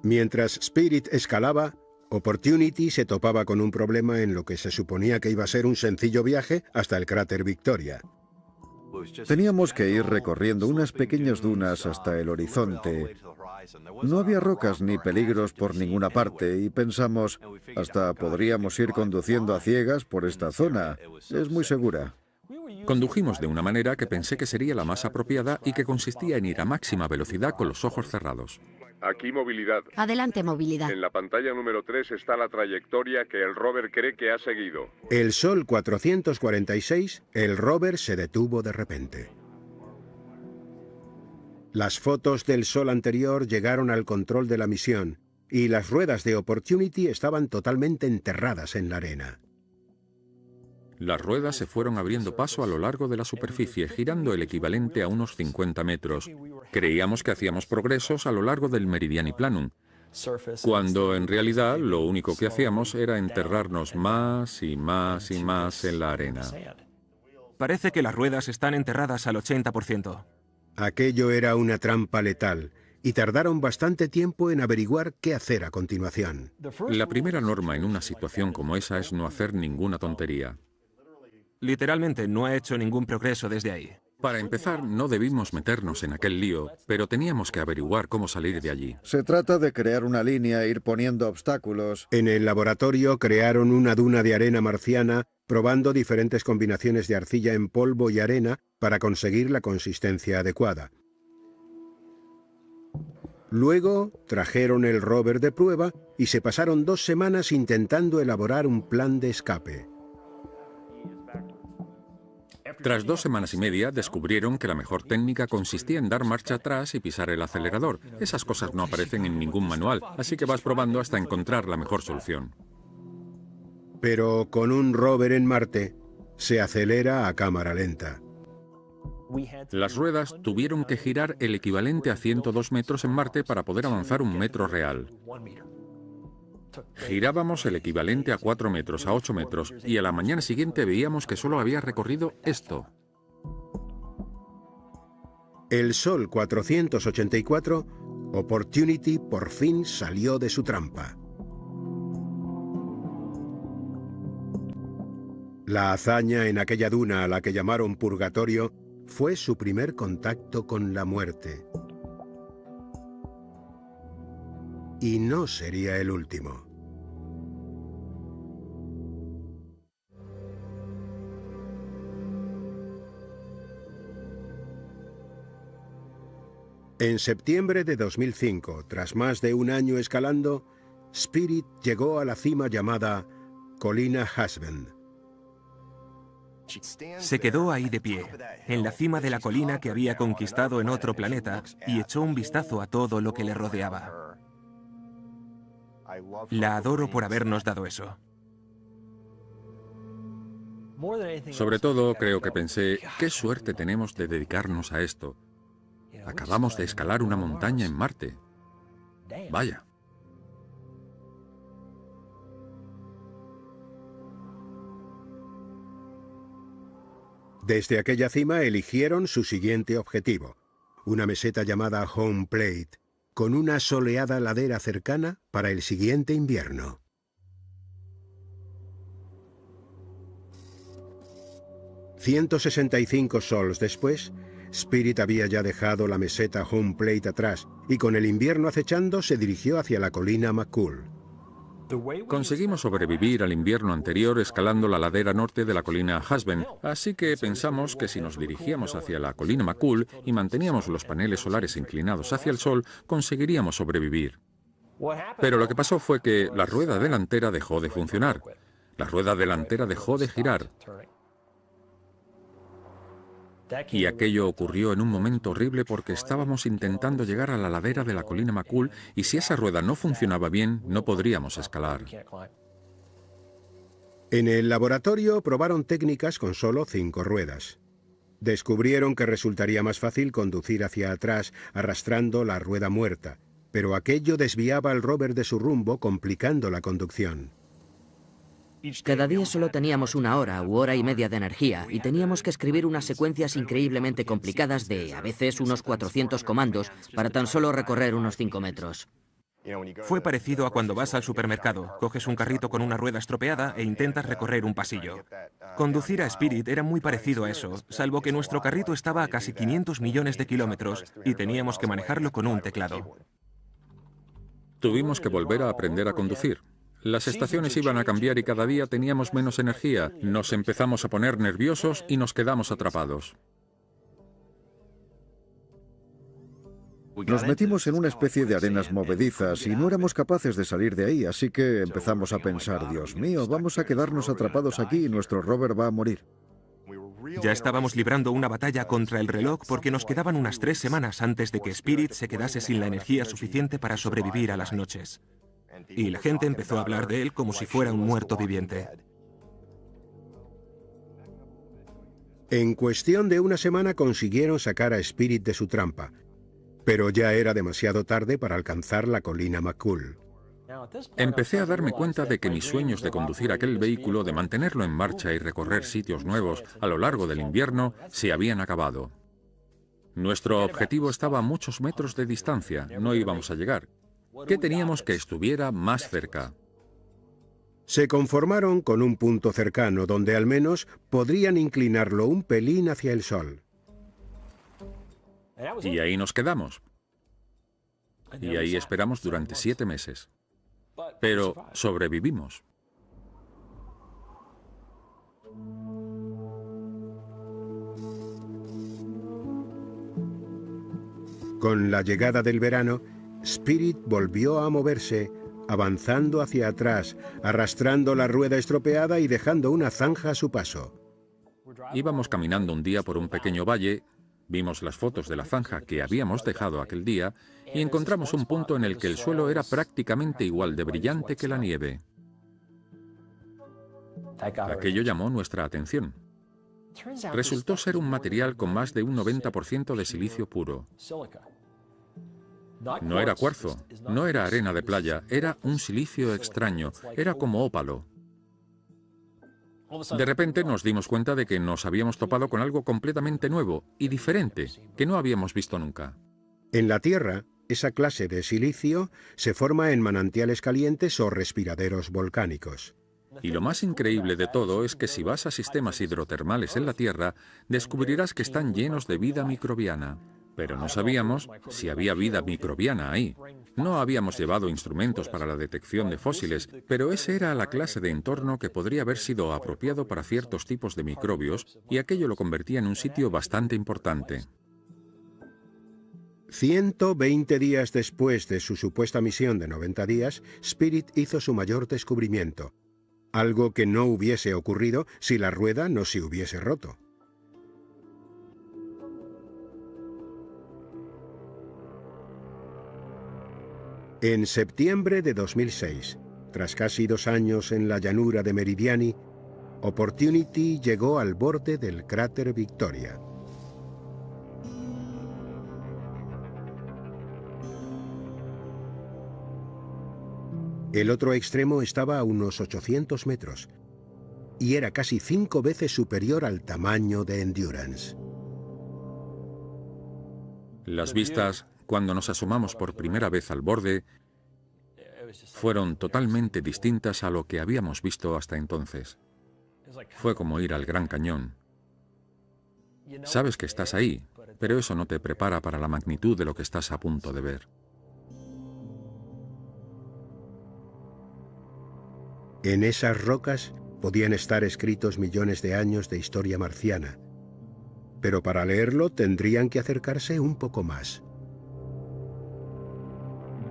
Mientras Spirit escalaba, Opportunity se topaba con un problema en lo que se suponía que iba a ser un sencillo viaje hasta el cráter Victoria. Teníamos que ir recorriendo unas pequeñas dunas hasta el horizonte. No había rocas ni peligros por ninguna parte y pensamos, hasta podríamos ir conduciendo a ciegas por esta zona. Es muy segura. Condujimos de una manera que pensé que sería la más apropiada y que consistía en ir a máxima velocidad con los ojos cerrados. Aquí movilidad. Adelante, movilidad. En la pantalla número 3 está la trayectoria que el rover cree que ha seguido. El Sol 446, el rover se detuvo de repente. Las fotos del Sol anterior llegaron al control de la misión y las ruedas de Opportunity estaban totalmente enterradas en la arena. Las ruedas se fueron abriendo paso a lo largo de la superficie, girando el equivalente a unos 50 metros. Creíamos que hacíamos progresos a lo largo del Meridiani Planum, cuando en realidad lo único que hacíamos era enterrarnos más y más y más en la arena. Parece que las ruedas están enterradas al 80%. Aquello era una trampa letal, y tardaron bastante tiempo en averiguar qué hacer a continuación. La primera norma en una situación como esa es no hacer ninguna tontería. Literalmente no ha hecho ningún progreso desde ahí. Para empezar, no debimos meternos en aquel lío, pero teníamos que averiguar cómo salir de allí. Se trata de crear una línea, ir poniendo obstáculos. En el laboratorio crearon una duna de arena marciana, probando diferentes combinaciones de arcilla en polvo y arena para conseguir la consistencia adecuada. Luego trajeron el rover de prueba y se pasaron 2 semanas intentando elaborar un plan de escape. Tras 2 semanas y media, descubrieron que la mejor técnica consistía en dar marcha atrás y pisar el acelerador. Esas cosas no aparecen en ningún manual, así que vas probando hasta encontrar la mejor solución. Pero con un rover en Marte, se acelera a cámara lenta. Las ruedas tuvieron que girar el equivalente a 102 metros en Marte para poder avanzar 1 metro real. Girábamos el equivalente a 4 metros, a 8 metros, y a la mañana siguiente veíamos que solo había recorrido esto. El Sol 484, Opportunity por fin salió de su trampa. La hazaña en aquella duna a la que llamaron Purgatorio fue su primer contacto con la muerte. Y no sería el último. En septiembre de 2005, tras más de un año escalando, Spirit llegó a la cima llamada Colina Husband. Se quedó ahí de pie, en la cima de la colina que había conquistado en otro planeta, y echó un vistazo a todo lo que le rodeaba. La adoro por habernos dado eso. Sobre todo, creo que pensé, qué suerte tenemos de dedicarnos a esto. Acabamos de escalar una montaña en Marte. Vaya. Desde aquella cima eligieron su siguiente objetivo, una meseta llamada Home Plate, con una soleada ladera cercana para el siguiente invierno. «165 sols después, Spirit había ya dejado la meseta Home Plate atrás y con el invierno acechando se dirigió hacia la colina McCool. Conseguimos sobrevivir al invierno anterior escalando la ladera norte de la colina Husband, así que pensamos que si nos dirigíamos hacia la colina McCool y manteníamos los paneles solares inclinados hacia el sol, conseguiríamos sobrevivir. Pero lo que pasó fue que la rueda delantera dejó de funcionar. La rueda delantera dejó de girar. Y aquello ocurrió en un momento horrible porque estábamos intentando llegar a la ladera de la colina McCool y si esa rueda no funcionaba bien, no podríamos escalar. En el laboratorio probaron técnicas con solo 5 ruedas. Descubrieron que resultaría más fácil conducir hacia atrás arrastrando la rueda muerta, pero aquello desviaba al rover de su rumbo, complicando la conducción. Cada día solo teníamos 1 hora u hora y media de energía y teníamos que escribir unas secuencias increíblemente complicadas de, a veces, unos 400 comandos para tan solo recorrer unos 5 metros. Fue parecido a cuando vas al supermercado, coges un carrito con una rueda estropeada e intentas recorrer un pasillo. Conducir a Spirit era muy parecido a eso, salvo que nuestro carrito estaba a casi 500 millones de kilómetros y teníamos que manejarlo con un teclado. Tuvimos que volver a aprender a conducir. Las estaciones iban a cambiar y cada día teníamos menos energía. Nos empezamos a poner nerviosos y nos quedamos atrapados. Nos metimos en una especie de arenas movedizas y no éramos capaces de salir de ahí, así que empezamos a pensar, Dios mío, vamos a quedarnos atrapados aquí y nuestro rover va a morir. Ya estábamos librando una batalla contra el reloj porque nos quedaban unas 3 semanas antes de que Spirit se quedase sin la energía suficiente para sobrevivir a las noches. Y la gente empezó a hablar de él como si fuera un muerto viviente. En cuestión de una semana consiguieron sacar a Spirit de su trampa, pero ya era demasiado tarde para alcanzar la colina McCool. Empecé a darme cuenta de que mis sueños de conducir aquel vehículo, de mantenerlo en marcha y recorrer sitios nuevos a lo largo del invierno, se habían acabado. Nuestro objetivo estaba a muchos metros de distancia, no íbamos a llegar. ¿Qué teníamos que estuviera más cerca? Se conformaron con un punto cercano donde al menos podrían inclinarlo un pelín hacia el sol. Y ahí nos quedamos. Y ahí esperamos durante 7 meses. Pero sobrevivimos. Con la llegada del verano, Spirit volvió a moverse, avanzando hacia atrás, arrastrando la rueda estropeada y dejando una zanja a su paso. Íbamos caminando un día por un pequeño valle, vimos las fotos de la zanja que habíamos dejado aquel día y encontramos un punto en el que el suelo era prácticamente igual de brillante que la nieve. Aquello llamó nuestra atención. Resultó ser un material con más de un 90% de silicio puro. No era cuarzo, no era arena de playa, era un silicio extraño, era como ópalo. De repente nos dimos cuenta de que nos habíamos topado con algo completamente nuevo y diferente, que no habíamos visto nunca. En la Tierra, esa clase de silicio se forma en manantiales calientes o respiraderos volcánicos. Y lo más increíble de todo es que si vas a sistemas hidrotermales en la Tierra, descubrirás que están llenos de vida microbiana. Pero no sabíamos si había vida microbiana ahí. No habíamos llevado instrumentos para la detección de fósiles, pero ese era la clase de entorno que podría haber sido apropiado para ciertos tipos de microbios, y aquello lo convertía en un sitio bastante importante. 120 días después de su supuesta misión de 90 días, Spirit hizo su mayor descubrimiento, algo que no hubiese ocurrido si la rueda no se hubiese roto. En septiembre de 2006, tras casi 2 años en la llanura de Meridiani, Opportunity llegó al borde del cráter Victoria. El otro extremo estaba a unos 800 metros y era casi 5 veces superior al tamaño de Endurance. Las vistas, cuando nos asomamos por primera vez al borde, fueron totalmente distintas a lo que habíamos visto hasta entonces. Fue como ir al Gran Cañón. Sabes que estás ahí, pero eso no te prepara para la magnitud de lo que estás a punto de ver. En esas rocas podían estar escritos millones de años de historia marciana, pero para leerlo tendrían que acercarse un poco más.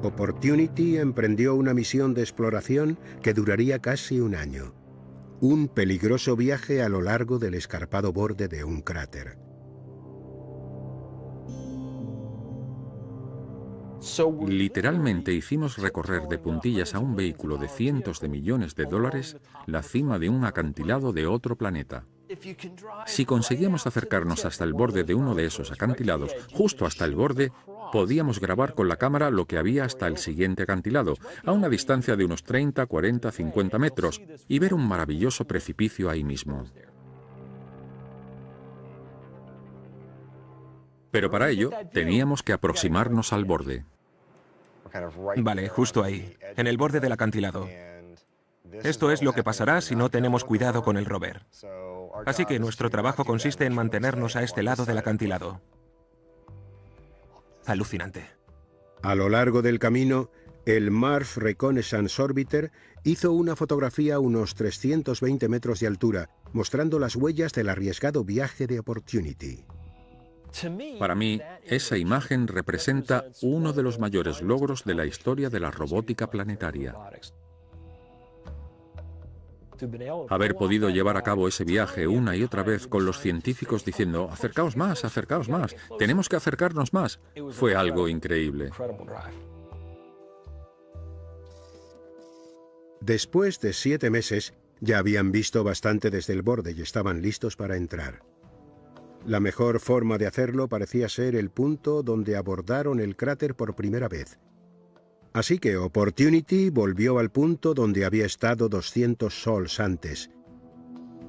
Opportunity emprendió una misión de exploración que duraría casi 1 año. Un peligroso viaje a lo largo del escarpado borde de un cráter. Literalmente hicimos recorrer de puntillas a un vehículo de cientos de millones de dólares la cima de un acantilado de otro planeta. Si conseguíamos acercarnos hasta el borde de uno de esos acantilados, justo hasta el borde, podíamos grabar con la cámara lo que había hasta el siguiente acantilado, a una distancia de unos 30, 40, 50 metros, y ver un maravilloso precipicio ahí mismo. Pero para ello, teníamos que aproximarnos al borde. Vale, justo ahí, en el borde del acantilado. Esto es lo que pasará si no tenemos cuidado con el rover. Así que nuestro trabajo consiste en mantenernos a este lado del acantilado. Alucinante. A lo largo del camino, el Mars Reconnaissance Orbiter hizo una fotografía a unos 320 metros de altura, mostrando las huellas del arriesgado viaje de Opportunity. Para mí, esa imagen representa uno de los mayores logros de la historia de la robótica planetaria. Haber podido llevar a cabo ese viaje una y otra vez con los científicos diciendo acercaos más, tenemos que acercarnos más, fue algo increíble. Después de 7 meses, ya habían visto bastante desde el borde y estaban listos para entrar. La mejor forma de hacerlo parecía ser el punto donde abordaron el cráter por primera vez. Así que Opportunity volvió al punto donde había estado 200 sols antes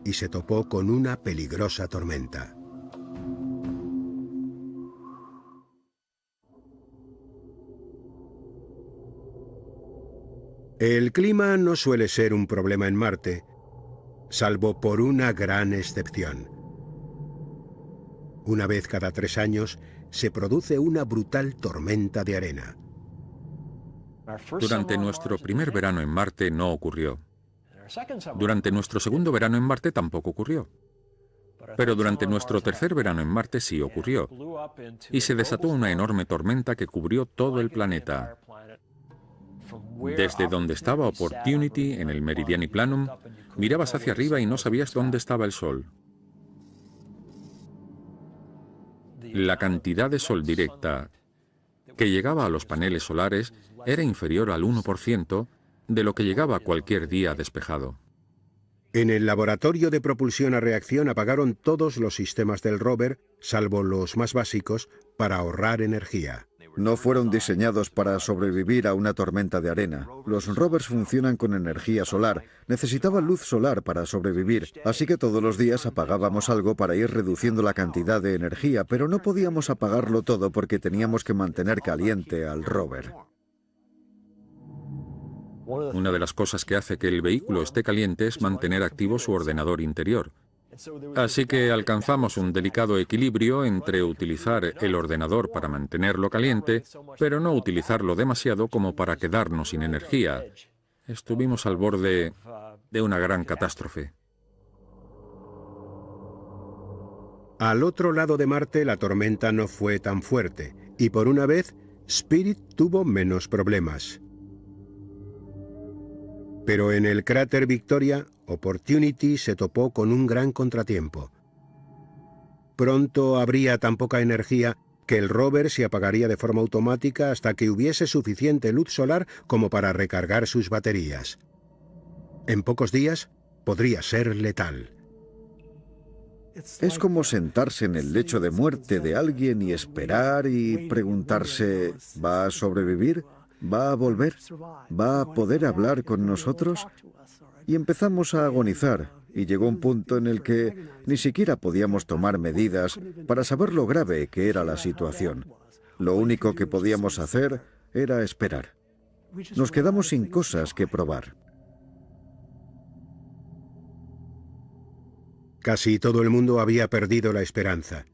y se topó con una peligrosa tormenta. El clima no suele ser un problema en Marte, salvo por una gran excepción. Una vez cada 3 años se produce una brutal tormenta de arena. Durante nuestro primer verano en Marte no ocurrió. Durante nuestro segundo verano en Marte tampoco ocurrió. Pero durante nuestro tercer verano en Marte sí ocurrió. Y se desató una enorme tormenta que cubrió todo el planeta. Desde donde estaba Opportunity, en el Meridiani Planum, mirabas hacia arriba y no sabías dónde estaba el Sol. La cantidad de sol directa que llegaba a los paneles solares era inferior al 1% de lo que llegaba cualquier día despejado. En el laboratorio de propulsión a reacción apagaron todos los sistemas del rover, salvo los más básicos, para ahorrar energía. No fueron diseñados para sobrevivir a una tormenta de arena. Los rovers funcionan con energía solar. Necesitaban luz solar para sobrevivir, así que todos los días apagábamos algo para ir reduciendo la cantidad de energía, pero no podíamos apagarlo todo porque teníamos que mantener caliente al rover. Una de las cosas que hace que el vehículo esté caliente es mantener activo su ordenador interior. Así que alcanzamos un delicado equilibrio entre utilizar el ordenador para mantenerlo caliente, pero no utilizarlo demasiado como para quedarnos sin energía. Estuvimos al borde de una gran catástrofe. Al otro lado de Marte la tormenta no fue tan fuerte Y por una vez, Spirit tuvo menos problemas. Pero en el cráter Victoria, Opportunity se topó con un gran contratiempo. Pronto habría tan poca energía que el rover se apagaría de forma automática hasta que hubiese suficiente luz solar como para recargar sus baterías. En pocos días, podría ser letal. Es como sentarse en el lecho de muerte de alguien y esperar y preguntarse, ¿va a sobrevivir? ¿Va a volver? ¿Va a poder hablar con nosotros? Y empezamos a agonizar, y llegó un punto en el que ni siquiera podíamos tomar medidas para saber lo grave que era la situación. Lo único que podíamos hacer era esperar. Nos quedamos sin cosas que probar. Casi todo el mundo había perdido la esperanza.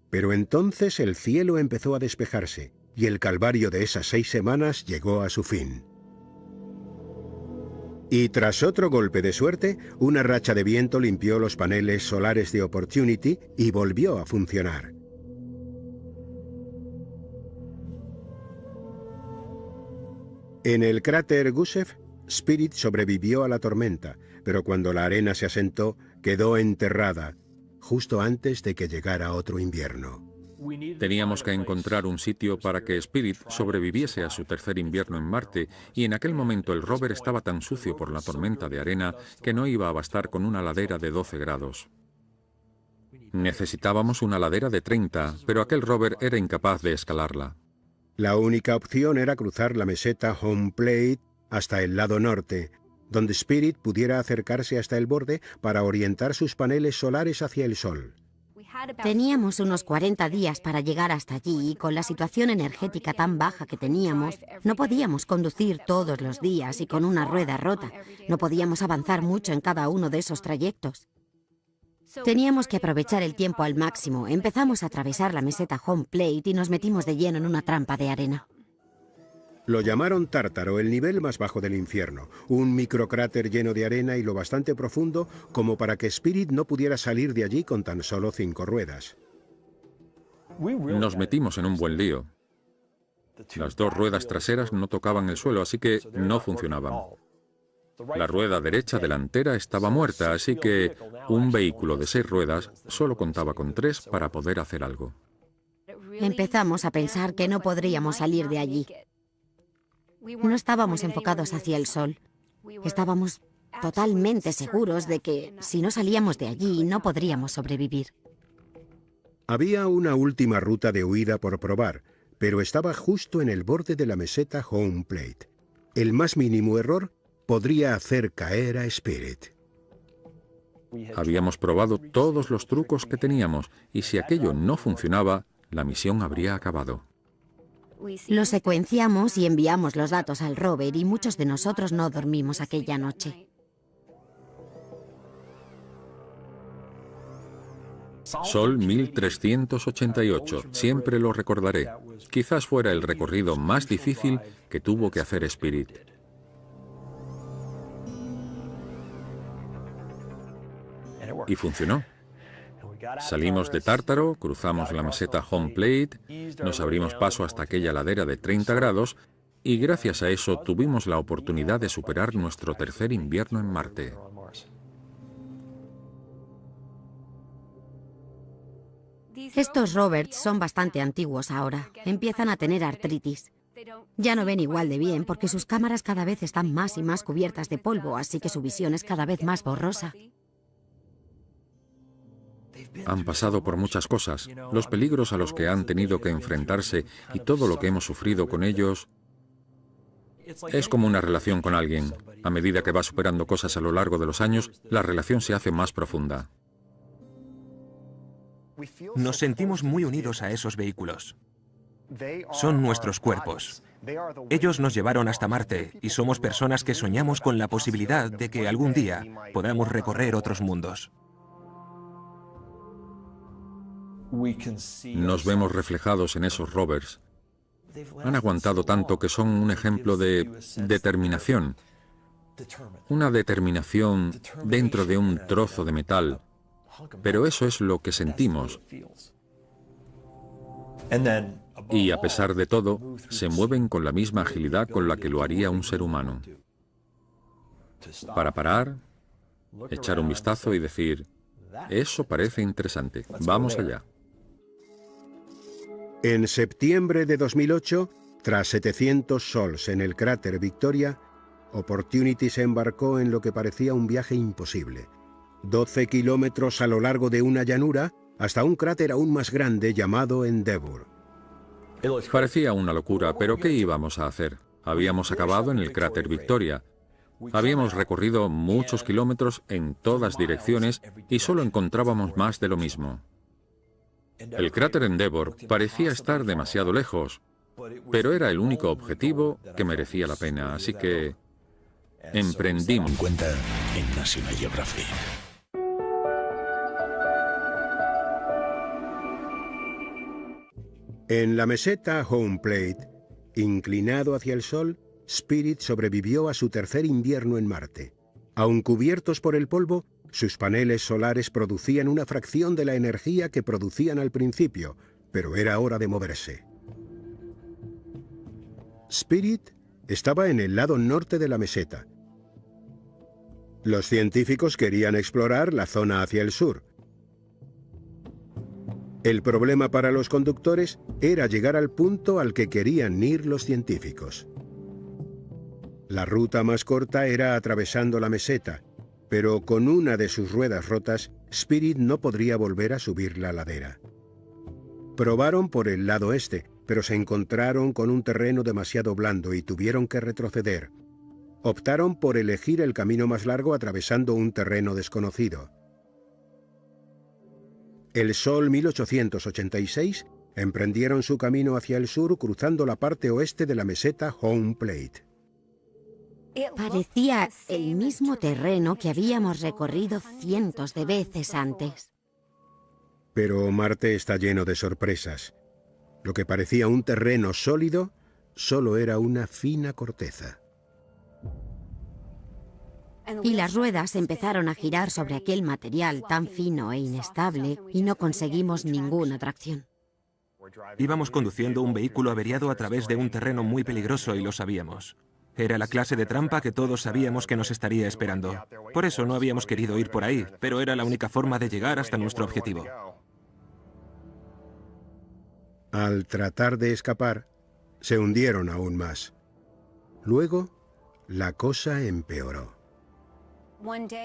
Pero entonces el cielo empezó a despejarse y el calvario de esas 6 semanas llegó a su fin. Y tras otro golpe de suerte, una racha de viento limpió los paneles solares de Opportunity y volvió a funcionar. En el cráter Gusev, Spirit sobrevivió a la tormenta, pero cuando la arena se asentó, quedó enterrada, justo antes de que llegara otro invierno. Teníamos que encontrar un sitio para que Spirit sobreviviese a su tercer invierno en Marte, y en aquel momento el rover estaba tan sucio por la tormenta de arena que no iba a bastar con una ladera de 12 grados. Necesitábamos una ladera de 30, pero aquel rover era incapaz de escalarla. La única opción era cruzar la meseta Home Plate hasta el lado norte, donde Spirit pudiera acercarse hasta el borde para orientar sus paneles solares hacia el Sol. Teníamos unos 40 días para llegar hasta allí y con la situación energética tan baja que teníamos, no podíamos conducir todos los días y con una rueda rota. No podíamos avanzar mucho en cada uno de esos trayectos. Teníamos que aprovechar el tiempo al máximo. Empezamos a atravesar la meseta Home Plate y nos metimos de lleno en una trampa de arena. Lo llamaron Tártaro, el nivel más bajo del infierno, un microcráter lleno de arena y lo bastante profundo como para que Spirit no pudiera salir de allí con tan solo 5 ruedas. Nos metimos en un buen lío. Las 2 ruedas traseras no tocaban el suelo, así que no funcionaban. La rueda derecha delantera estaba muerta, así que un vehículo de 6 ruedas solo contaba con 3 para poder hacer algo. Empezamos a pensar que no podríamos salir de allí. No estábamos enfocados hacia el sol. Estábamos totalmente seguros de que si no salíamos de allí no podríamos sobrevivir. Había una última ruta de huida por probar, pero estaba justo en el borde de la meseta Home Plate. El más mínimo error podría hacer caer a Spirit. Habíamos probado todos los trucos que teníamos, y si aquello no funcionaba, la misión habría acabado. Lo secuenciamos y enviamos los datos al rover y muchos de nosotros no dormimos aquella noche. Sol 1388, siempre lo recordaré. Quizás fuera el recorrido más difícil que tuvo que hacer Spirit. Y funcionó. Salimos de Tártaro, cruzamos la meseta Home Plate, nos abrimos paso hasta aquella ladera de 30 grados y gracias a eso tuvimos la oportunidad de superar nuestro tercer invierno en Marte. Estos rovers son bastante antiguos ahora. Empiezan a tener artritis. Ya no ven igual de bien porque sus cámaras cada vez están más y más cubiertas de polvo, así que su visión es cada vez más borrosa. Han pasado por muchas cosas, los peligros a los que han tenido que enfrentarse y todo lo que hemos sufrido con ellos. Es como una relación con alguien. A medida que va superando cosas a lo largo de los años, la relación se hace más profunda. Nos sentimos muy unidos a esos vehículos. Son nuestros cuerpos. Ellos nos llevaron hasta Marte y somos personas que soñamos con la posibilidad de que algún día podamos recorrer otros mundos. Nos vemos reflejados en esos rovers. Han aguantado tanto que son un ejemplo de determinación. Una determinación dentro de un trozo de metal. Pero eso es lo que sentimos. Y a pesar de todo, se mueven con la misma agilidad con la que lo haría un ser humano. Para parar, echar un vistazo y decir, eso parece interesante, vamos allá. En septiembre de 2008, tras 700 sols en el cráter Victoria, Opportunity se embarcó en lo que parecía un viaje imposible. 12 kilómetros a lo largo de una llanura hasta un cráter aún más grande llamado Endeavour. Parecía una locura, pero ¿qué íbamos a hacer? Habíamos acabado en el cráter Victoria. Habíamos recorrido muchos kilómetros en todas direcciones y solo encontrábamos más de lo mismo. El cráter Endeavour parecía estar demasiado lejos, pero era el único objetivo que merecía la pena, así que emprendimos. Cuenta en National Geographic. En la meseta Home Plate, inclinado hacia el Sol, Spirit sobrevivió a su tercer invierno en Marte. Aun cubiertos por el polvo, sus paneles solares producían una fracción de la energía que producían al principio, pero era hora de moverse. Spirit estaba en el lado norte de la meseta. Los científicos querían explorar la zona hacia el sur. El problema para los conductores era llegar al punto al que querían ir los científicos. La ruta más corta era atravesando la meseta, pero con una de sus ruedas rotas, Spirit no podría volver a subir la ladera. Probaron por el lado este, pero se encontraron con un terreno demasiado blando y tuvieron que retroceder. Optaron por elegir el camino más largo atravesando un terreno desconocido. El Sol 1886 emprendieron su camino hacia el sur cruzando la parte oeste de la meseta Home Plate. Parecía el mismo terreno que habíamos recorrido cientos de veces antes. Pero Marte está lleno de sorpresas. Lo que parecía un terreno sólido solo era una fina corteza. Y las ruedas empezaron a girar sobre aquel material tan fino e inestable y no conseguimos ninguna tracción. Íbamos conduciendo un vehículo averiado a través de un terreno muy peligroso y lo sabíamos. Era la clase de trampa que todos sabíamos que nos estaría esperando. Por eso no habíamos querido ir por ahí, pero era la única forma de llegar hasta nuestro objetivo. Al tratar de escapar, se hundieron aún más. Luego, la cosa empeoró.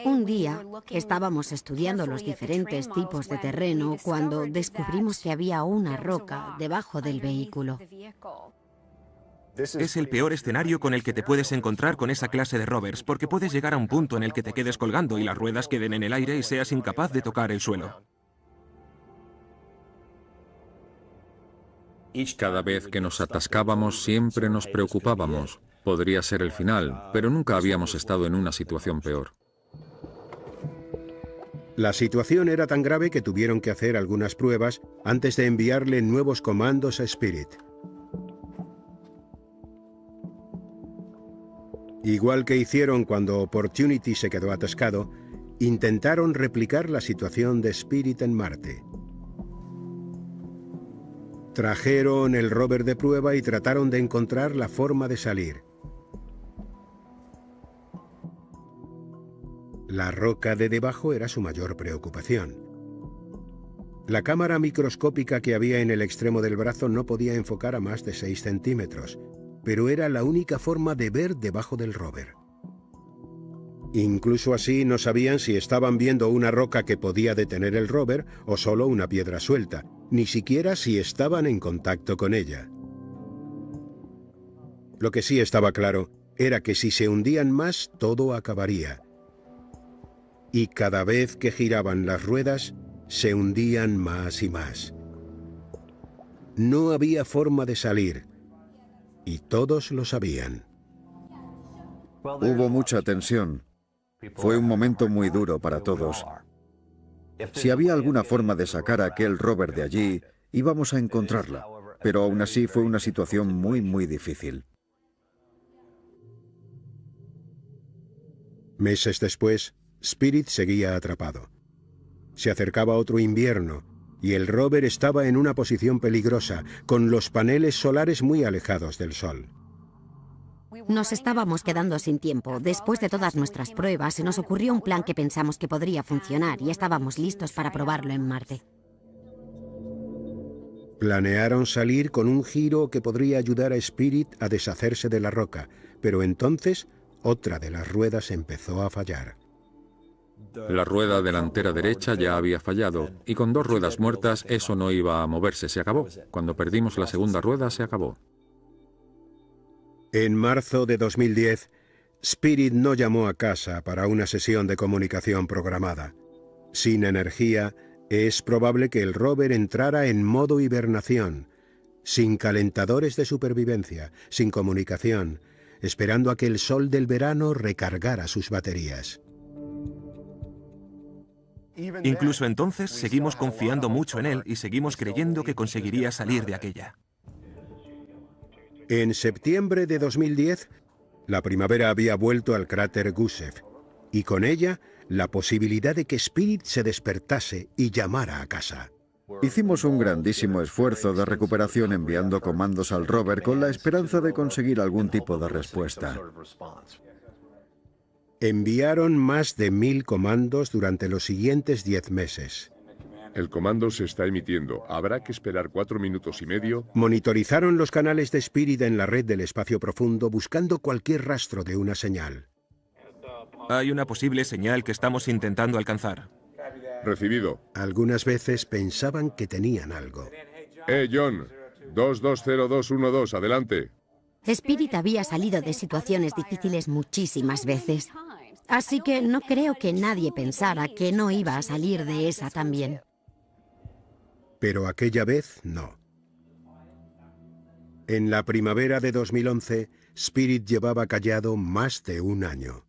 Un día estábamos estudiando los diferentes tipos de terreno cuando descubrimos que había una roca debajo del vehículo. Es el peor escenario con el que te puedes encontrar con esa clase de rovers, porque puedes llegar a un punto en el que te quedes colgando y las ruedas queden en el aire y seas incapaz de tocar el suelo. Cada vez que nos atascábamos siempre nos preocupábamos. Podría ser el final, pero nunca habíamos estado en una situación peor. La situación era tan grave que tuvieron que hacer algunas pruebas antes de enviarle nuevos comandos a Spirit. Igual que hicieron cuando Opportunity se quedó atascado, intentaron replicar la situación de Spirit en Marte. Trajeron el rover de prueba y trataron de encontrar la forma de salir. La roca de debajo era su mayor preocupación. La cámara microscópica que había en el extremo del brazo no podía enfocar a más de 6 centímetros, pero era la única forma de ver debajo del rover. Incluso así no sabían si estaban viendo una roca que podía detener el rover o solo una piedra suelta, ni siquiera si estaban en contacto con ella. Lo que sí estaba claro era que si se hundían más, todo acabaría. Y cada vez que giraban las ruedas, se hundían más y más. No había forma de salir, y todos lo sabían. Hubo mucha tensión. Fue un momento muy duro para todos. Si había alguna forma de sacar a aquel rover de allí, íbamos a encontrarla, pero aún así fue una situación muy difícil. Meses después, Spirit seguía atrapado. Se acercaba otro invierno, y el rover estaba en una posición peligrosa, con los paneles solares muy alejados del Sol. Nos estábamos quedando sin tiempo. Después de todas nuestras pruebas, se nos ocurrió un plan que pensamos que podría funcionar y estábamos listos para probarlo en Marte. Planearon salir con un giro que podría ayudar a Spirit a deshacerse de la roca, pero entonces otra de las ruedas empezó a fallar. La rueda delantera derecha ya había fallado, y con 2 ruedas muertas eso no iba a moverse, se acabó. Cuando perdimos la segunda rueda, se acabó. En marzo de 2010, Spirit no llamó a casa para una sesión de comunicación programada. Sin energía, es probable que el rover entrara en modo hibernación, sin calentadores de supervivencia, sin comunicación, esperando a que el sol del verano recargara sus baterías. Incluso entonces seguimos confiando mucho en él y seguimos creyendo que conseguiría salir de aquella. En septiembre de 2010, la primavera había vuelto al cráter Gusev, y con ella la posibilidad de que Spirit se despertase y llamara a casa. Hicimos un grandísimo esfuerzo de recuperación enviando comandos al rover con la esperanza de conseguir algún tipo de respuesta. Enviaron más de 1000 comandos durante los siguientes 10 meses. El comando se está emitiendo. Habrá que esperar 4 minutos y medio. Monitorearon los canales de Spirit en la red del espacio profundo buscando cualquier rastro de una señal. Hay una posible señal que estamos intentando alcanzar. Recibido. Algunas veces pensaban que tenían algo. John. 220212, adelante. Spirit había salido de situaciones difíciles muchísimas veces. Así que no creo que nadie pensara que no iba a salir de esa también. Pero aquella vez no. En la primavera de 2011, Spirit llevaba callado más de un año.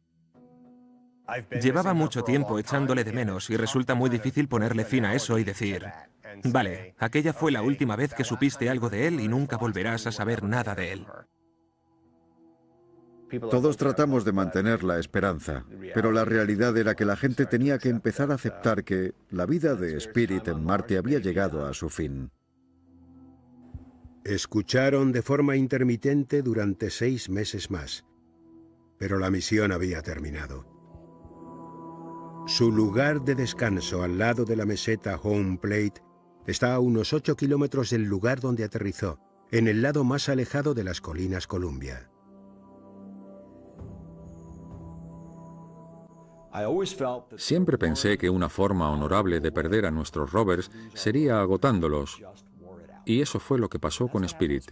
Llevaba mucho tiempo echándole de menos y resulta muy difícil ponerle fin a eso y decir, vale, aquella fue la última vez que supiste algo de él y nunca volverás a saber nada de él. Todos tratamos de mantener la esperanza, pero la realidad era que la gente tenía que empezar a aceptar que la vida de Spirit en Marte había llegado a su fin. Escucharon de forma intermitente durante 6 meses más, pero la misión había terminado. Su lugar de descanso al lado de la meseta Home Plate está a unos 8 kilómetros del lugar donde aterrizó, en el lado más alejado de las colinas Columbia. Siempre pensé que una forma honorable de perder a nuestros rovers sería agotándolos, y eso fue lo que pasó con Spirit.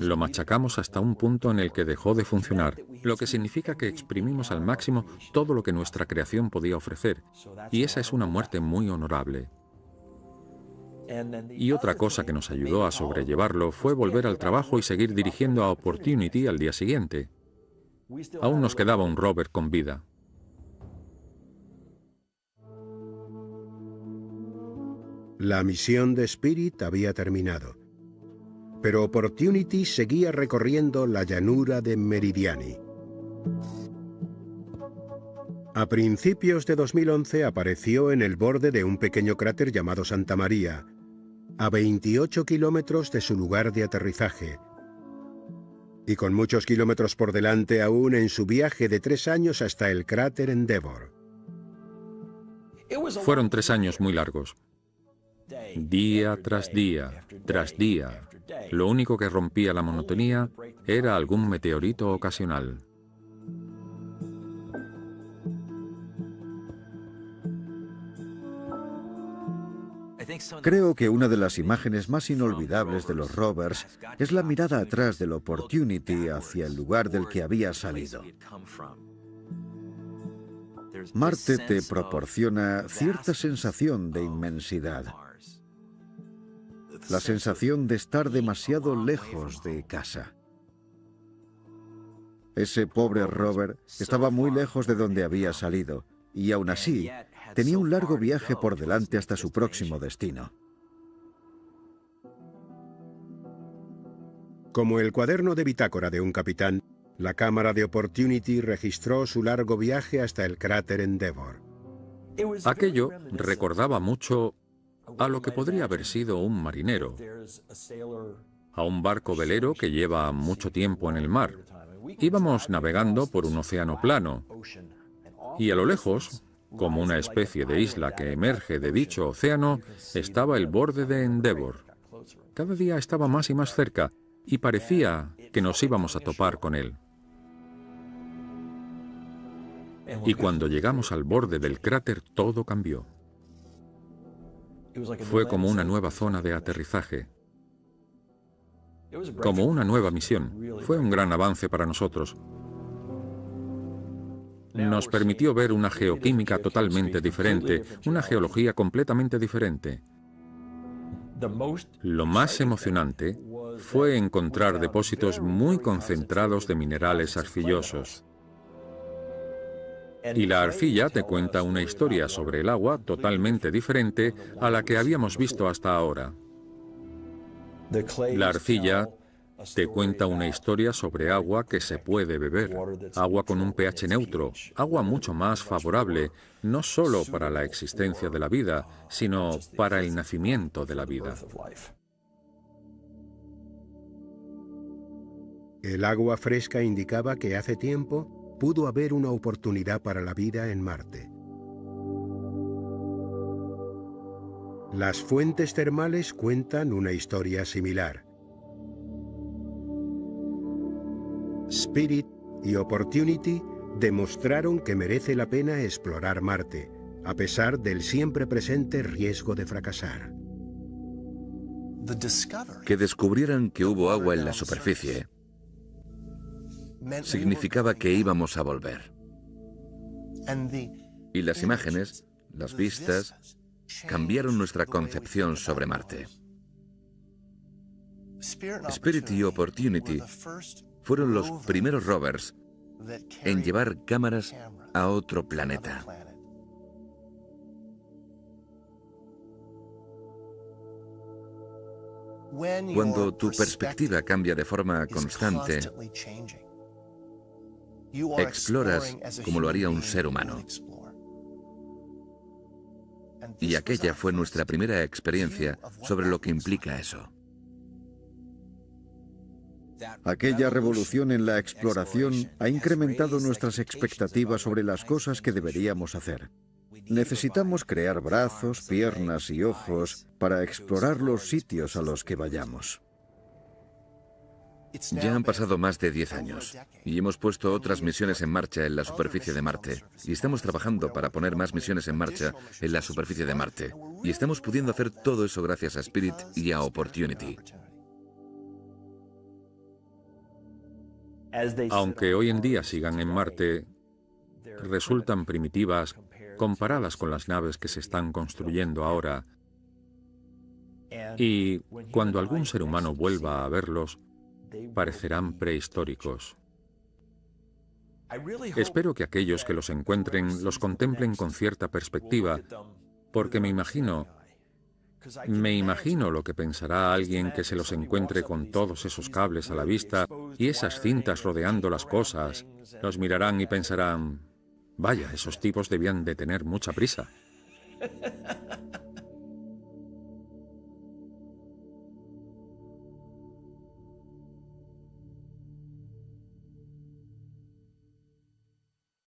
Lo machacamos hasta un punto en el que dejó de funcionar, lo que significa que exprimimos al máximo todo lo que nuestra creación podía ofrecer, y esa es una muerte muy honorable. Y otra cosa que nos ayudó a sobrellevarlo fue volver al trabajo y seguir dirigiendo a Opportunity al día siguiente. Aún nos quedaba un rover con vida. La misión de Spirit había terminado, pero Opportunity seguía recorriendo la llanura de Meridiani. A principios de 2011 apareció en el borde de un pequeño cráter llamado Santa María, a 28 kilómetros de su lugar de aterrizaje, y con muchos kilómetros por delante aún en su viaje de 3 años hasta el cráter Endeavour. Fueron 3 años muy largos. Día tras día, tras día. Lo único que rompía la monotonía era algún meteorito ocasional. Creo que una de las imágenes más inolvidables de los rovers es la mirada atrás del Opportunity hacia el lugar del que había salido. Marte te proporciona cierta sensación de inmensidad. La sensación de estar demasiado lejos de casa. Ese pobre rover estaba muy lejos de donde había salido, y aún así tenía un largo viaje por delante hasta su próximo destino. Como el cuaderno de bitácora de un capitán, la cámara de Opportunity registró su largo viaje hasta el cráter Endeavour. Aquello recordaba mucho a lo que podría haber sido un marinero, a un barco velero que lleva mucho tiempo en el mar. Íbamos navegando por un océano plano y a lo lejos, como una especie de isla que emerge de dicho océano, estaba el borde de Endeavour. Cada día estaba más y más cerca y parecía que nos íbamos a topar con él. Y cuando llegamos al borde del cráter, todo cambió. Fue como una nueva zona de aterrizaje, como una nueva misión. Fue un gran avance para nosotros. Nos permitió ver una geoquímica totalmente diferente, una geología completamente diferente. Lo más emocionante fue encontrar depósitos muy concentrados de minerales arcillosos. Y la arcilla te cuenta una historia sobre el agua totalmente diferente a la que habíamos visto hasta ahora. La arcilla te cuenta una historia sobre agua que se puede beber, agua con un pH neutro, agua mucho más favorable, no solo para la existencia de la vida, sino para el nacimiento de la vida. El agua fresca indicaba que hace tiempo pudo haber una oportunidad para la vida en Marte. Las fuentes termales cuentan una historia similar. Spirit y Opportunity demostraron que merece la pena explorar Marte, a pesar del siempre presente riesgo de fracasar. Que descubrieran que hubo agua en la superficie significaba que íbamos a volver. Y las imágenes, las vistas, cambiaron nuestra concepción sobre Marte. Spirit y Opportunity fueron los primeros rovers en llevar cámaras a otro planeta. Cuando tu perspectiva cambia de forma constante, exploras como lo haría un ser humano. Y aquella fue nuestra primera experiencia sobre lo que implica eso. Aquella revolución en la exploración ha incrementado nuestras expectativas sobre las cosas que deberíamos hacer. Necesitamos crear brazos, piernas y ojos para explorar los sitios a los que vayamos. Ya han pasado más de 10 años y hemos puesto otras misiones en marcha en la superficie de Marte. Y estamos trabajando para poner más misiones en marcha en la superficie de Marte. Y estamos pudiendo hacer todo eso gracias a Spirit y a Opportunity. Aunque hoy en día sigan en Marte, resultan primitivas comparadas con las naves que se están construyendo ahora. Y cuando algún ser humano vuelva a verlos, parecerán prehistóricos. Espero que aquellos que los encuentren los contemplen con cierta perspectiva, porque me imagino lo que pensará alguien que se los encuentre con todos esos cables a la vista y esas cintas rodeando las cosas. Los mirarán y pensarán, vaya, esos tipos debían de tener mucha prisa.